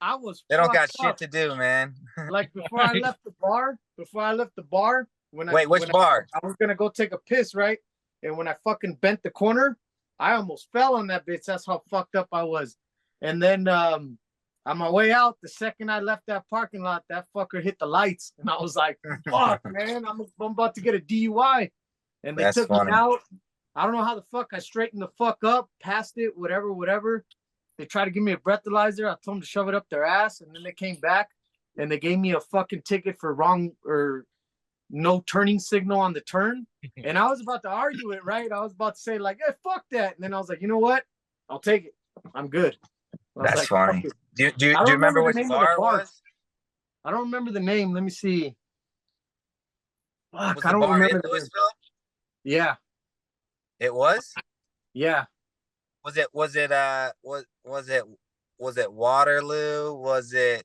I was They don't got fucked shit up. to do, man. Like before I left the bar, Wait, which bar? I was gonna go take a piss, right? And when I fucking bent the corner, I almost fell on that bitch. That's how fucked up I was. And then on my way out, the second I left that parking lot, that fucker hit the lights, and I was like, "Fuck, man, I'm about to get a DUI." And they That's took funny. me out. I don't know how the fuck I straightened the fuck up, passed it, whatever. They tried to give me a breathalyzer. I told them to shove it up their ass, and then they came back and they gave me a fucking ticket for wrong or no turning signal on the turn. And I was about to argue it, right? I was about to say like, "Hey, fuck that," and then I was like, "You know what? I'll take it. I'm good." That's like, funny. "Fuck it." Do you I don't remember remember which the name of the bar it bar. was? I don't remember the name. Let me see. Fuck, Was I the don't bar in remember the name. Louisville? Yeah, It was? yeah. Was it Waterloo? Was it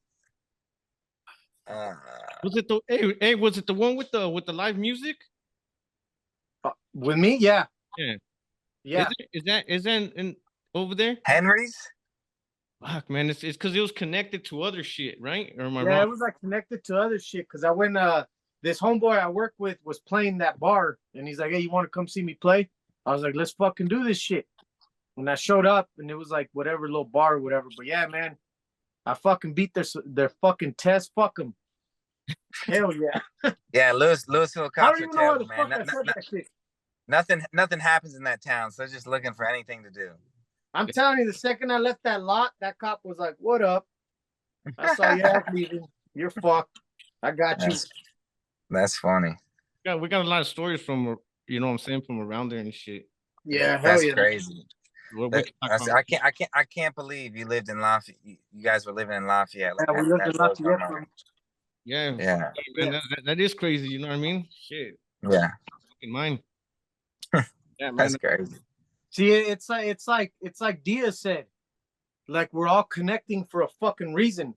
Was it the hey, was it the one with the live music? With me, yeah, Yeah. yeah. Is that in over there? Henry's? Fuck, man, it's because it was connected to other shit, right? Or am I Yeah, wrong? it was like connected to other shit. Cause I went, this homeboy I work with was playing that bar, and he's like, "Hey, you want to come see me play?" I was like, "Let's fucking do this shit." When I showed up, and it was like whatever little bar or whatever. But yeah, man, I fucking beat their fucking test. Fuck them. Hell yeah. Yeah, Louisville I cops don't are even know why terrible, the man. fuck I said that shit. Nothing happens in that town, so they're just looking for anything to do. I'm telling you, the second I left that lot, that cop was like, "What up?" I saw you ass leaving. You're fucked. I got you. That's funny. Yeah, we got a lot of stories from you know what I'm saying, from around there and shit. Yeah, hell That's yeah. crazy. We can talk about- I can't believe you lived in Lafayette. You guys were living in Lafayette. Like, Yeah, we lived in blows my Lafayette. mind. Yeah, Yeah, man, that is crazy. You know what I mean? Shit, yeah, fucking mine. Yeah, man. that's crazy. See, it's like Dia said, like we're all connecting for a fucking reason.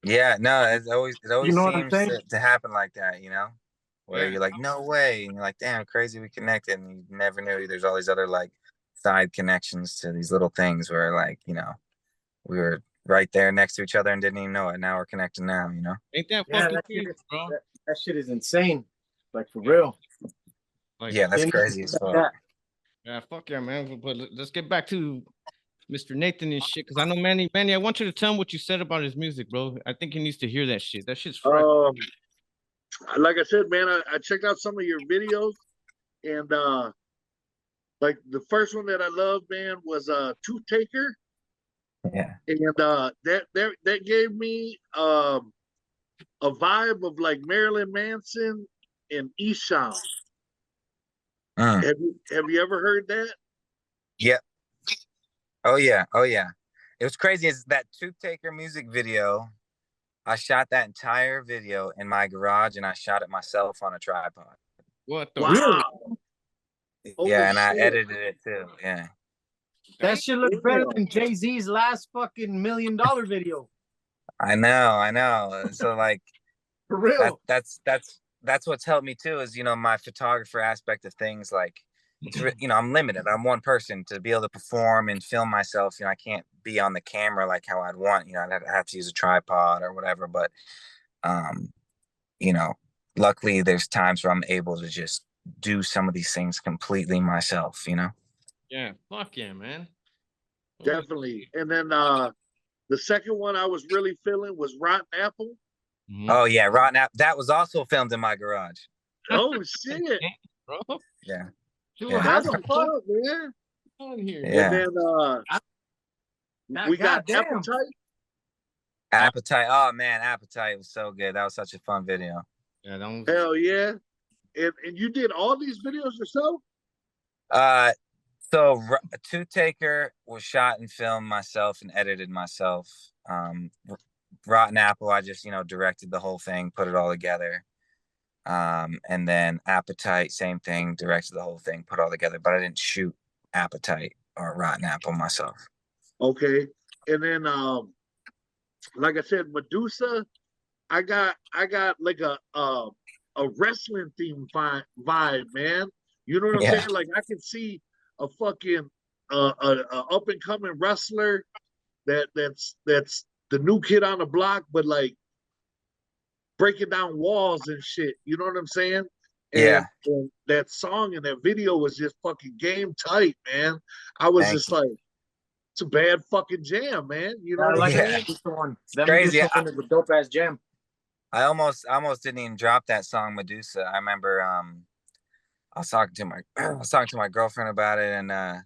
Yeah, no, it always You know what I'm seems saying? to happen like that, you know, where Yeah. you're like, no way, and you're like, damn, crazy, we connected, and you never knew there's all these other like side connections to these little things where like, you know, we were right there next to each other and didn't even know it. Now we're connected now, you know. Ain't that Yeah, fucking that shit crazy, is, bro? that shit is insane. Like for real. Like, Yeah, that's And crazy as like fuck. that. yeah, fuck yeah, man. But let's get back to Mr. Nathan and shit, because I know Manny, I want you to tell him what you said about his music, bro. I think he needs to hear that shit. That shit's fresh. Like I said, man, I checked out some of your videos, and like the first one that I loved, man, was Tooth Taker, Yeah, and that gave me a vibe of like Marilyn Manson and Esham. Mm. Have you ever heard that? yeah, oh yeah, oh yeah. It was crazy. Is that Tooth Taker music video? I shot that entire video in my garage, and I shot it myself on a tripod. What the Wow. Holy Yeah, and I shit. edited it too. Yeah. That shit looks better than Jay-Z's last fucking $1 million video. I know. So like For real. that's what's helped me too, is, you know, my photographer aspect of things. Like, you know, I'm limited. I'm one person to be able to perform and film myself. You know, I can't be on the camera like how I'd want. You know, I'd have to use a tripod or whatever. But you know, luckily there's times where I'm able to just do some of these things completely myself, you know. Yeah, fuck yeah, man. Definitely. And then the second one I was really feeling was Rotten Apple. Mhm. Oh yeah, Rotten Apple. That was also filmed in my garage. Oh shit. Bro, Yeah. dude, Yeah. how That's the what's fuck up, man. on here? Yeah. And then we got goddamn. Appetite. Appetite. Oh man, Appetite was so good. That was such a fun video. Yeah, that was, Hell yeah. And you did all these videos yourself? So Tooth Taker was shot and filmed myself and edited myself. Rotten Apple, I just, you know, directed the whole thing, put it all together. And then Appetite, same thing, directed the whole thing, put it all together, but I didn't shoot Appetite or Rotten Apple myself. Okay. And then like I said, Medusa, I got like a a wrestling theme vibe, man. You know what I'm Yeah. saying? Like I can see a fucking up and coming wrestler that's the new kid on the block, but like breaking down walls and shit. You know what I'm saying? Yeah. And that song and that video was just fucking game tight, man. I was Thank just you. like, it's a bad fucking jam, man. You know I what I'm like Yeah. that saying? Medusa one. That Crazy. Medusa one is a dope ass jam. I almost didn't even drop that song Medusa. I remember I was talking to my girlfriend about it, and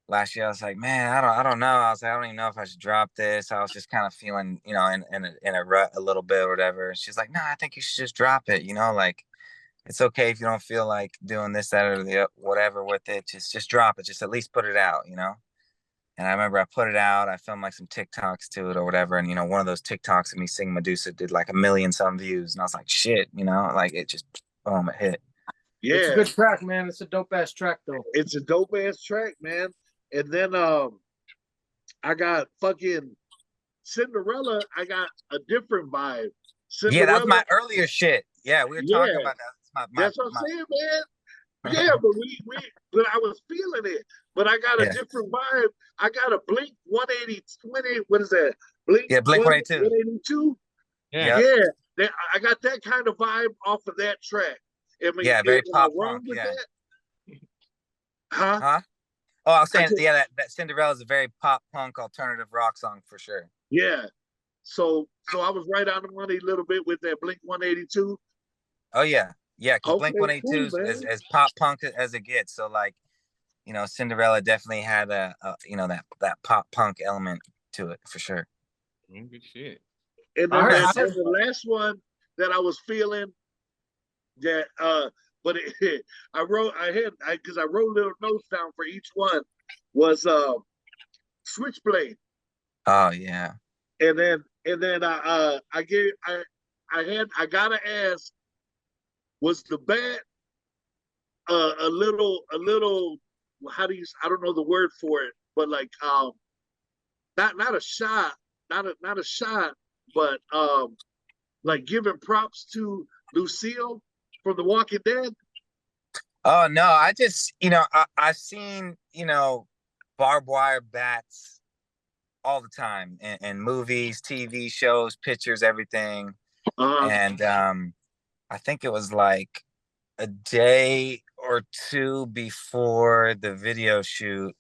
last year I was like, man, I don't know. I was like, I don't even know if I should drop this. I was just kind of feeling, in a rut a little bit or whatever. And she's like, no, I think you should just drop it. Like it's okay if you don't feel like doing this, that, or the whatever with it. Just drop it. Just at least put it out. And I remember I put it out. I filmed like some TikToks to it or whatever. And one of those TikToks of me singing Medusa did like 1 million some views. And I was like, shit, like it just boom, it hit. It's a Yeah, good track, man. It's a dope ass track though. it's a dope ass track, man. And then I got fucking Cinderella. I got a different vibe. Yeah, that was Cinderella, my earlier shit. Yeah, we were talking yeah, about that. It's that's what I'm saying, man. Yeah, but but I was feeling it. But I got a Yeah. different vibe. I got a Blink 180, 20, what is that? Blink, Yeah, Blink 182. 182. Yeah. Yep. Yeah, I got that kind of vibe off of that track. Yeah, very am I pop wrong punk, with yeah. that? Huh? Huh? Oh, I was saying, just- yeah, that Cinderella is a very pop punk alternative rock song for sure. Yeah. So I was right on the money a little bit with that Blink 182. Oh yeah, yeah, because Blink Okay, 182 cool, is man. as pop punk as it gets. So like, Cinderella definitely had a that pop punk element to it for sure. Good shit. And All then right, the last one that I was feeling that but I wrote little notes down for each one was Switchblade. Oh yeah. And then I gotta ask, was the bat a little how do you, I don't know the word for it, but like not a shot, not a shot, but like giving props to Lucille from The Walking Dead. Oh no, I just I've seen barbed wire bats all the time in movies, TV shows, pictures, everything. And I think it was like a day or two before the video shoot.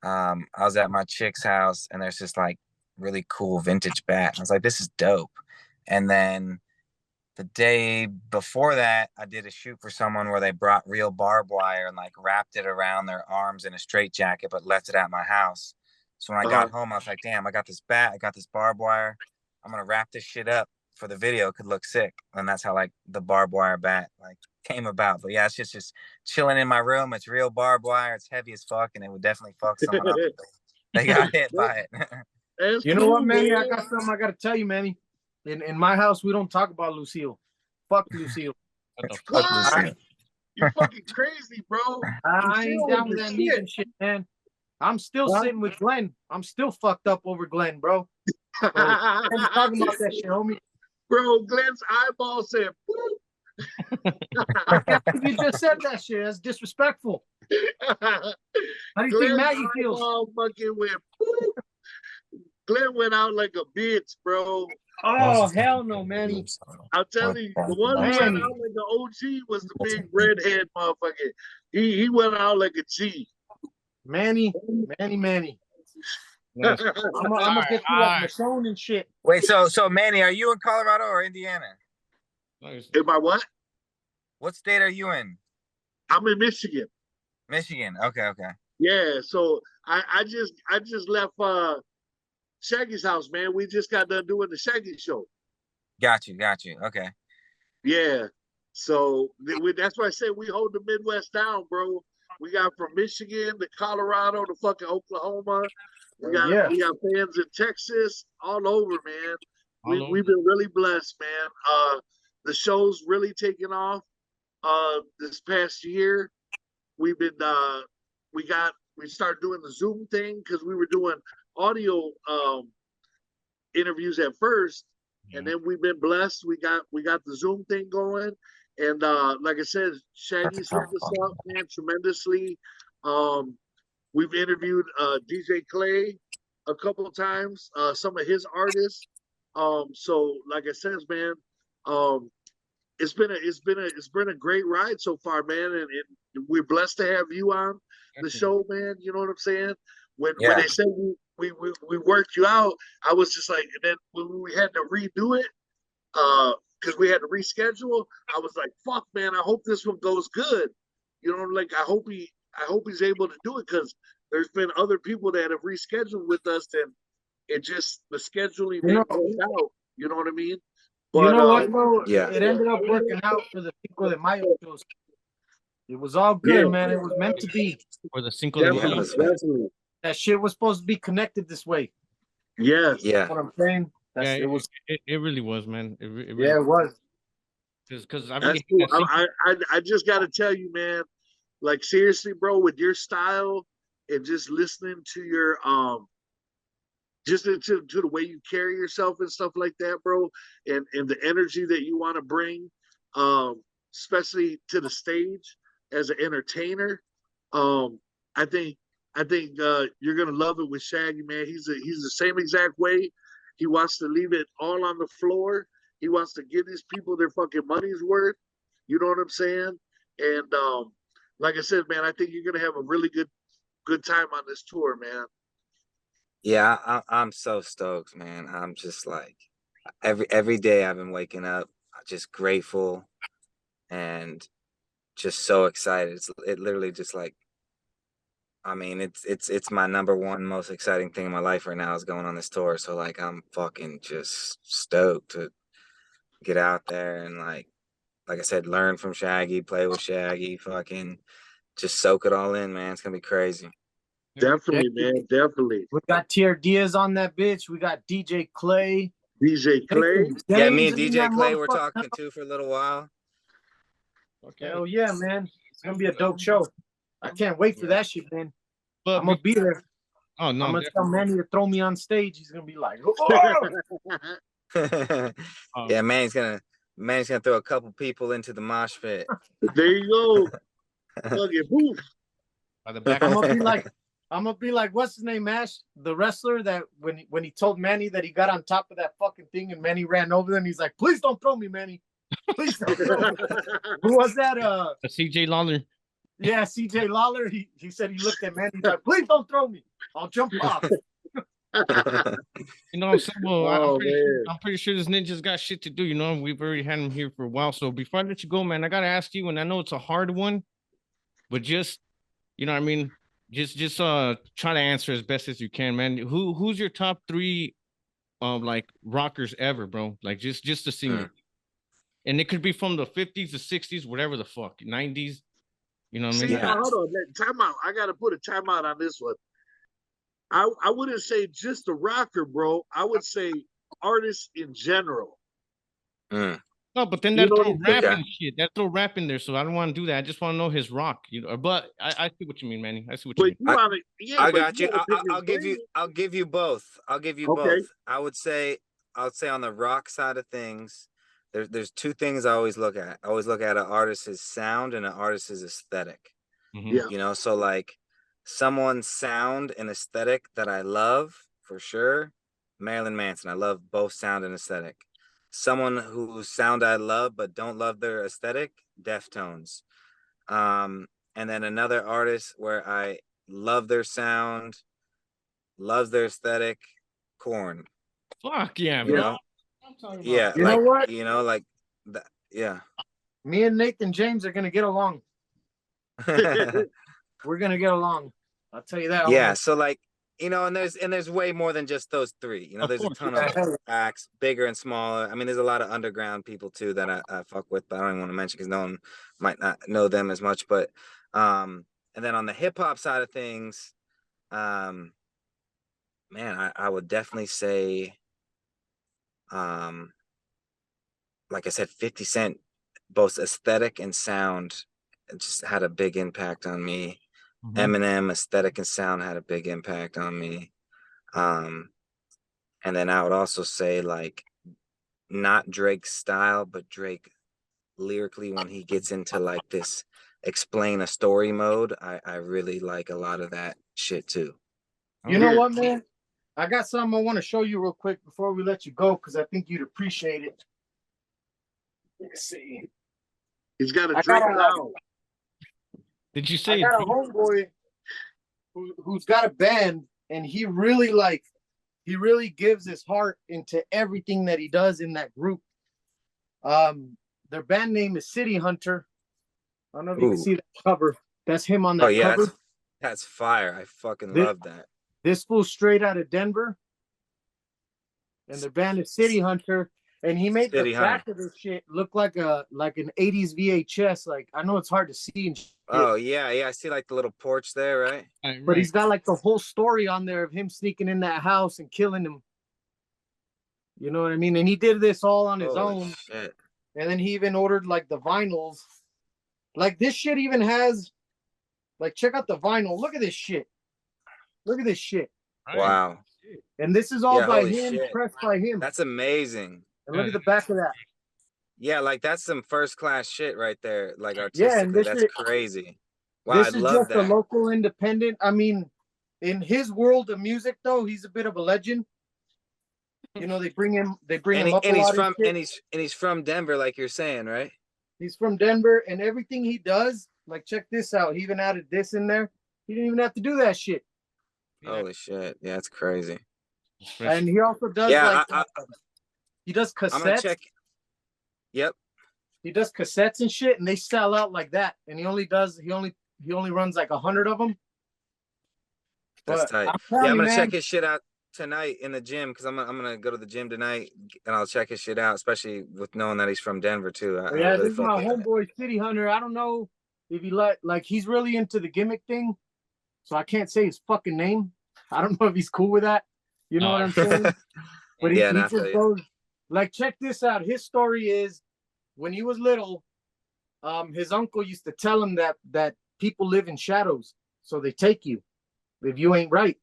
I was at my chick's house and there's this like really cool vintage bat. I was like, this is dope. And then the day before that, I did a shoot for someone where they brought real barbed wire and like wrapped it around their arms in a straitjacket, but left it at my house. So when I got home, I was like, damn, I got this bat, I got this barbed wire. I'm gonna wrap this shit up for the video. It could look sick. And that's how like the barbed wire bat like came about. But yeah, it's just chilling in my room. It's real barbed wire. It's heavy as fuck, and it would definitely fuck someone up if they got hit by it. You know what, Manny? I got something I gotta tell you, Manny. In my house, we don't talk about Lucille. Fuck Lucille. What the What? fuck? Lucille. You're fucking crazy, bro. I ain't down with Lucille that is Negan shit, man. I'm still sitting with Glenn. I'm still fucked up over Glenn, bro. I'm talking about that shit, homie. Bro, Glenn's eyeball said, I can't believe you just said that shit. That's disrespectful. How do you think Maggie feels? Fucking went, Glenn went out like a bitch, bro. Oh, hell no, Manny. I'm telling you, the one who went out like the OG was the big redhead motherfucker. He went out like a G. Manny. Nice. I'm gonna get you like Michonne and shit. Wait, so Manny, are you in Colorado or Indiana? Nice. Am I what? What state are you in? I'm in Michigan. Michigan. Okay. Yeah, so I just left Shaggy's house, man. We just got done doing the Shaggy show. Got you. Okay. Yeah. So that's why I say we hold the Midwest down, bro. We got from Michigan to Colorado to fucking Oklahoma. We got fans in Texas, all over, man. We've been really blessed, man. The show's really taken off this past year. We've been we started doing the Zoom thing because we were doing audio interviews at first, And then we've been blessed. We got the Zoom thing going. And like I said, Shaggy's helped us out, man, tremendously. We've interviewed DJ Clay a couple of times, some of his artists. So like I said, man, it's been a great ride so far, man, and we're blessed to have you on the show, man. You know what I'm saying? When they said we worked you out, I was just like, and then when we had to redo it, because we had to reschedule, I was like, fuck, man, I hope this one goes good. You know, like I hope he's able to do it, because there's been other people that have rescheduled with us, and it just the scheduling didn't work out. You know what I mean? But, you know what, bro? Yeah. It ended up working out for the Cinco de Mayo shows. It was all good, man. It was meant to be. For the Cinco de Mayo. definitely. That shit was supposed to be connected this way. Yes. Yeah. What I'm saying? Yeah, It was. it really was, man. It really, Yeah, it was. because I That's really cool. I just got to tell you, man, like seriously, bro, with your style and just listening to your just to the way you carry yourself and stuff like that, bro, and the energy that you want to bring, especially to the stage as an entertainer. I think you're gonna love it with Shaggy, man. He's the same exact way. He wants to leave it all on the floor. He wants to give these people their fucking money's worth. You know what I'm saying? And like I said, man, I think you're gonna have a really good time on this tour, man. Yeah, I'm so stoked, man. I'm just like every day I've been waking up just grateful and just so excited. It literally just like, I mean, it's my number one most exciting thing in my life right now is going on this tour. So like I'm fucking just stoked to get out there and like I said, learn from Shaggy, play with Shaggy, fucking just soak it all in, man. It's gonna be crazy. Definitely, man. Definitely. We got Tier Diaz on that bitch. We got DJ Clay. DJ Clay. Yeah, me and James in DJ that Clay were motherfucker. talking too for a little while. Hell yeah, man. It's gonna be a dope show. I can't wait for that shit, man. But I'm gonna be there. oh no, I'm gonna tell Manny to throw me on stage. He's gonna be like, oh, Yeah, man's gonna throw a couple people into the mosh pit. There you go. Fucking poof. by the back. I'm gonna be like, what's his name, Ash? The wrestler that when he told Manny that he got on top of that fucking thing and Manny ran over them, he's like, please don't throw me, Manny. Please don't throw me. Who was that? CJ Lawler. Yeah, CJ Lawler. He said he looked at Manny, he's like, please don't throw me. I'll jump off. You know what I'm saying? Well, Oh, man. I'm pretty sure this ninja's got shit to do. You know, we've already had him here for a while. So before I let you go, man, I gotta ask you, and I know it's a hard one, but just, you know what I mean? Just try to answer as best as you can, man. Who's your top three like rockers ever, bro? Like just the singer. And it could be from the 50s, the 60s, whatever the fuck, 90s. You know what I mean? See, now, hold on. Time out. I gotta put a timeout on this one. I wouldn't say just a rocker, bro. I would say artists in general. No, but then You that know throw what rap I'm and shit. That throw rap in there, so I don't want to do that. I just want to know his rock, you know. But I see what you mean, Manny. I see what you mean. But you wanna, yeah, I but got you. gotta pick his I'll give you. lane. I'll give you both. I'll give you Okay. both. I would say on the rock side of things, there's two things I always look at. I always look at an artist's sound and an artist's aesthetic. Mhm. Yeah. You know, so like someone's sound and aesthetic that I love for sure, Marilyn Manson. I love both sound and aesthetic. Someone whose sound I love but don't love their aesthetic, Deftones. And then another artist where I love their sound, loves their aesthetic, Korn. Fuck yeah, You bro. know? I'm talking about. Yeah, You know like what? you know, like that. Yeah. Me and Nathan James are gonna get along. We're gonna get along. I'll tell you that. Yeah. So like, you know, and there's way more than just those three. You know, Of there's course, a ton yeah. of acts, bigger and smaller. I mean, there's a lot of underground people too that I fuck with, but I don't even want to mention because no one might not know them as much. But and then on the hip hop side of things, man, I would definitely say, like I said, 50 Cent, both aesthetic and sound, it just had a big impact on me. Mhm. Eminem, aesthetic and sound had a big impact on me. And then I would also say like not Drake's style, but Drake lyrically when he gets into like this explain a story mode. I really like a lot of that shit too. You know what, man? I got something I want to show you real quick before we let you go because I think you'd appreciate it. Let's see. He's got a I Drake got a- now. Did you I say got a homeboy who's got a band, and he really gives his heart into everything that he does in that group. Their band name is City Hunter. I don't know if you can Ooh. see that cover. That's him on that Oh yeah, cover. that's fire. I fucking This- love that. This fool's straight out of Denver, and their band is City Hunter. And he made City the back of this shit look like an '80s VHS. Like, I know it's hard to see and shit, Oh yeah, yeah. I see like the little porch there, right? but he's got like the whole story on there of him sneaking in that house and killing him. You know what I mean? And he did this all on his Holy own. shit. And then he even ordered like the vinyls. Like this shit even has, like, check out the vinyl. Look at this shit. Look at this shit. Wow. And this is all Yeah, by holy him, shit. pressed by him. That's amazing. And look at the back of that. Yeah, like that's some first class shit right there. Like Yeah, artistically, and this that's is crazy. Wow, this I is love just a that. local independent. I mean, in his world of music, though, he's a bit of a legend. You know, they bring him up a lot. And he's from Denver, like you're saying, right? He's from Denver, and everything he does, like, check this out. He even added this in there. He didn't even have to do that shit. Holy shit. Yeah, it's crazy. And he also does Yeah, he does I'm gonna cassettes. check. Yep. He does cassettes and shit, and they sell out like that. And he only runs like 100 of them. That's But tight. I'm Yeah, telling I'm you, gonna man, check his shit out tonight in the gym because I'm gonna go to the gym tonight and I'll check his shit out, especially with knowing that he's from Denver too. I yeah, really this is fuck my with that. homeboy City Hunter. I don't know if he like he's really into the gimmick thing, so I can't say his fucking name. I don't know if he's cool with that. You know what I'm saying? But he Yeah, just goes, like, check this out. His story is when he was little, his uncle used to tell him that people live in shadows, so they take you if you ain't right.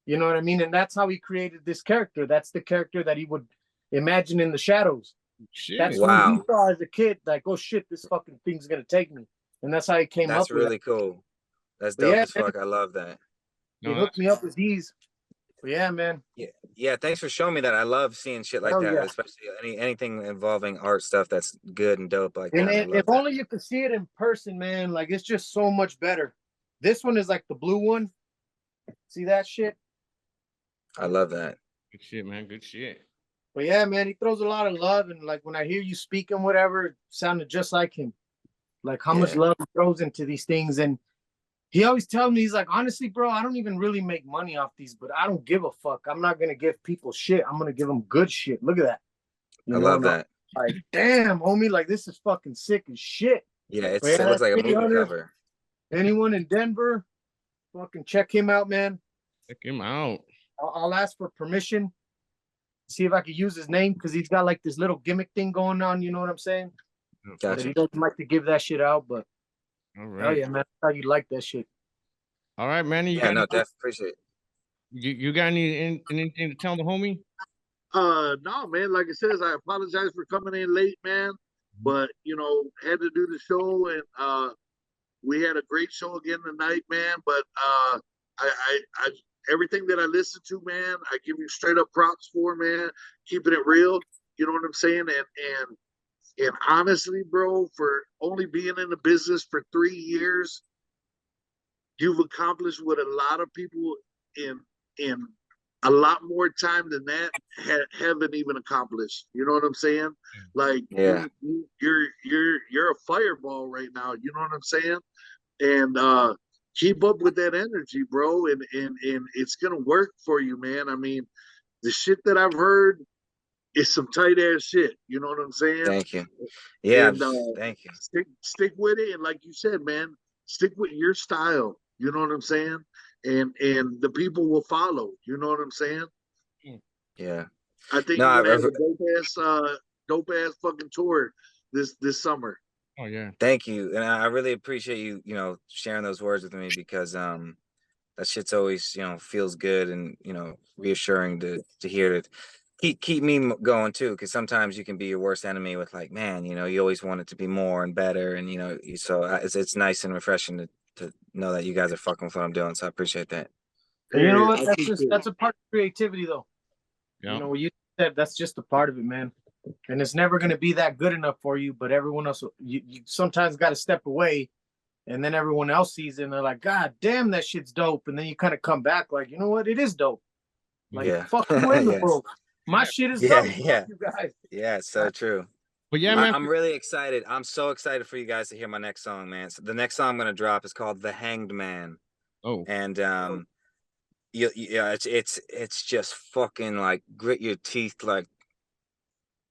You know what I mean? And that's how he created this character. That's the character that he would imagine in the shadows. That's what he saw as a kid, like, oh shit, this fucking thing's gonna take me. And that's how he came up That's with really it. cool. That's But dope yeah, as fuck. I love that. He hooked me up with these. But yeah, man. Yeah, thanks for showing me that. I love seeing shit like Hell that, yeah. especially anything involving art stuff that's good and dope like And that. I love if that. only you could see it in person, man, like, it's just so much better. This one is like the blue one. See that shit? I love that. Good shit, man. Good shit. But yeah, man, he throws a lot of love, and like when I hear you speak and whatever, it sounded just like him. Like how much love he throws into these things. And he always tells me, he's like, honestly, bro, I don't even really make money off these, but I don't give a fuck. I'm not gonna give people shit. I'm gonna give them good shit. Look at that. I love that. Like, damn, homie, like, this is fucking sick as shit. Yeah, it But yeah, looks like a City movie Hunter, cover. anyone in Denver, fucking check him out, man. Check him out. I'll ask for permission. See if I could use his name because he's got like this little gimmick thing going on. You know what I'm saying? That Gotcha. he doesn't like to give that shit out, but All hell right. yeah, man, how you like that shit? All right, man. Yeah, no, definitely appreciate it. You got anything to tell the homie? No, man. Like I said, I apologize for coming in late, man. But you know, had to do the show, and we had a great show again tonight, man. But I everything that I listened to, man, I give you straight up props for, man. Keeping it real, you know what I'm saying? And honestly, bro, for only being in the business for 3 years, you've accomplished what a lot of people in a lot more time than that haven't even accomplished. You know what I'm saying? Like, Yeah. you're a fireball right now. You know what I'm saying? And keep up with that energy, bro. And it's gonna work for you, man. I mean, the shit that I've heard is some tight ass shit. You know what I'm saying? Thank you. Yeah, And, thank you. stick with it, and like you said, man, stick with your style. You know what I'm saying? And the people will follow. You know what I'm saying? Yeah. I think No, you're gonna have a dope ass fucking tour this summer. Oh yeah. Thank you. And I really appreciate you, you know, sharing those words with me because that shit's always, you know, feels good and, you know, reassuring to hear that keep me going too, because sometimes you can be your worst enemy with like, man, you know, you always want it to be more and better, and you know, so it's nice and refreshing to know that you guys are fucking with what I'm doing. So I appreciate that. And you know Hey, what? I That's think just that- that's a part of creativity, though. Yeah. You know, what you said, that's just a part of it, man. And it's never going to be that good enough for you. But everyone else, you sometimes got to step away, and then everyone else sees it, and they're like, "God damn, that shit's dope." And then you kind of come back, like, you know what? It is dope. Like, Yeah. fuck who in the Yes. world. My shit is Yeah, dope. Fuck yeah. you guys. Yeah, it's so true. But yeah, man. I'm really excited. I'm so excited for you guys to hear my next song, man. So the next song I'm gonna drop is called "The Hanged Man," Oh, and yeah, it's just fucking like grit your teeth, like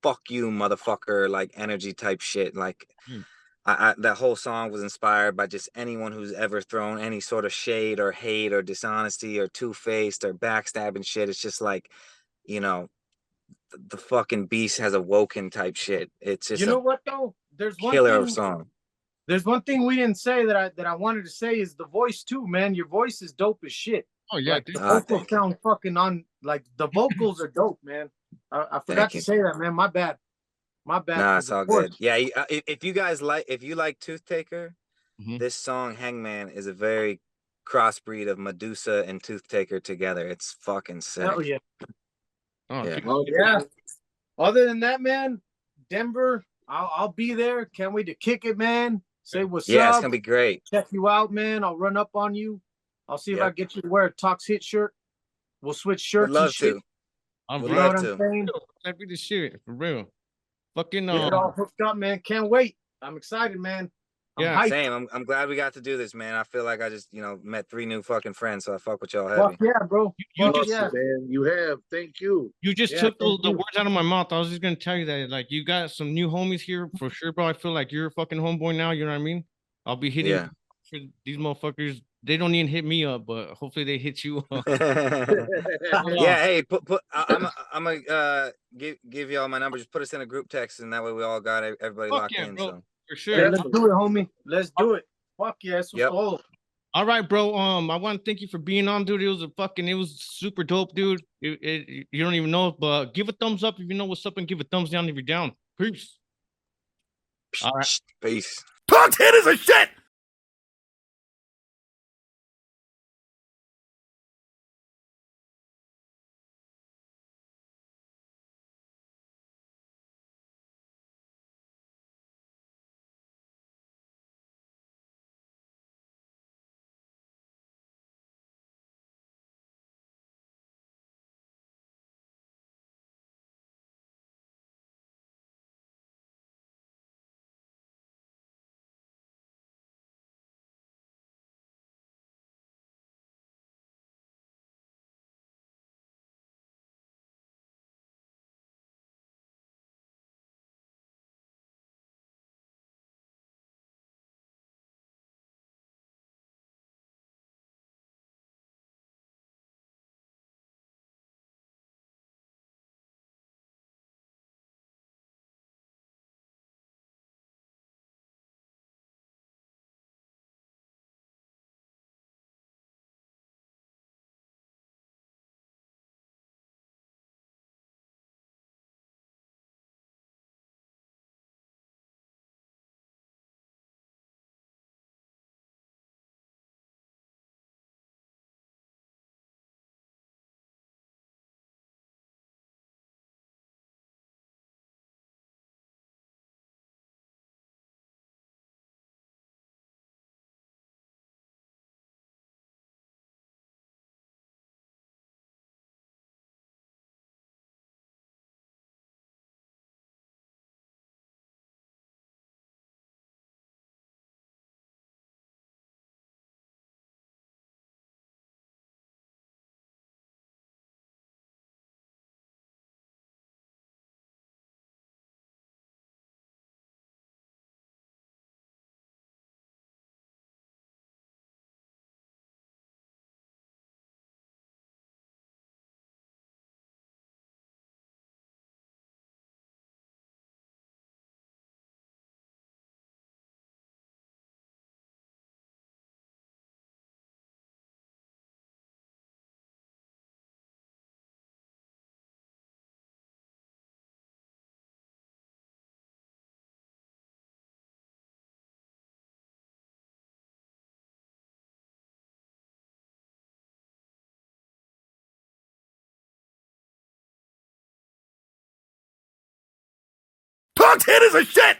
fuck you, motherfucker, like energy type shit. Like Hmm. that whole song was inspired by just anyone who's ever thrown any sort of shade or hate or dishonesty or two-faced or backstabbing shit. It's just like, you know, the fucking beast has awoken type shit. It's just You know a what though? There's one killer of a thing. song. There's one thing we didn't say that I wanted to say is the voice too, man. Your voice is dope as shit. oh yeah, Like the dude. Ah, vocals thank you. sound fucking on. Like the vocals are dope, man. I forgot Thank to you. say that, man. My bad. My bad. Nah, 'cause it's of all course- good. Yeah, if you guys like, if you like Tooth Taker, Mhm. this song "Hangman" is a very crossbreed of Medusa and Tooth Taker together. It's fucking sick. Hell yeah. Oh, Yeah. dude. Oh, Yeah. Other than that, man, Denver, I'll be there. Can't wait to kick it, man. Say what's Yeah, it's up. gonna be great. Check you out, man. I'll run up on you. I'll see if I Yep. get you to wear a Talks Hit shirt. We'll switch Would shirts and love shit. to. I'm Would You know love what I'm to. saying? That'd be the shit for real. Fucking Get it all hooked up, man. Can't wait. I'm excited, man. I'm Yeah. hyped. Same. I'm glad we got to do this, man. I feel like I just, you know, met 3 new fucking friends, so I fuck with y'all Fuck heavy. yeah, bro. You Fuck just- yeah. man, you have. Thank you. You just Yeah, took the thank you. words out of my mouth. I was just gonna tell you that, like, you got some new homies here for sure, bro. I feel like you're a fucking homeboy now. You know what I mean? I'll be hitting Yeah. for these motherfuckers. They don't even hit me up, but hopefully they hit you up. Yeah, hey, I'm gonna give y'all my number. Just put us in a group text, and that way we all got everybody Fuck locked yeah, in. bro. So For Yeah, sure. let's do it, homie. Let's do it. Fuck yeah, eso es Yep. todo. All right, bro. I want to thank you for being on, dude. It was super dope, dude. You don't even know, but give a thumbs up if you know what's up, and give a thumbs down if you're down. Peace. All right. peace. Talks hit is a shit. titties and shit.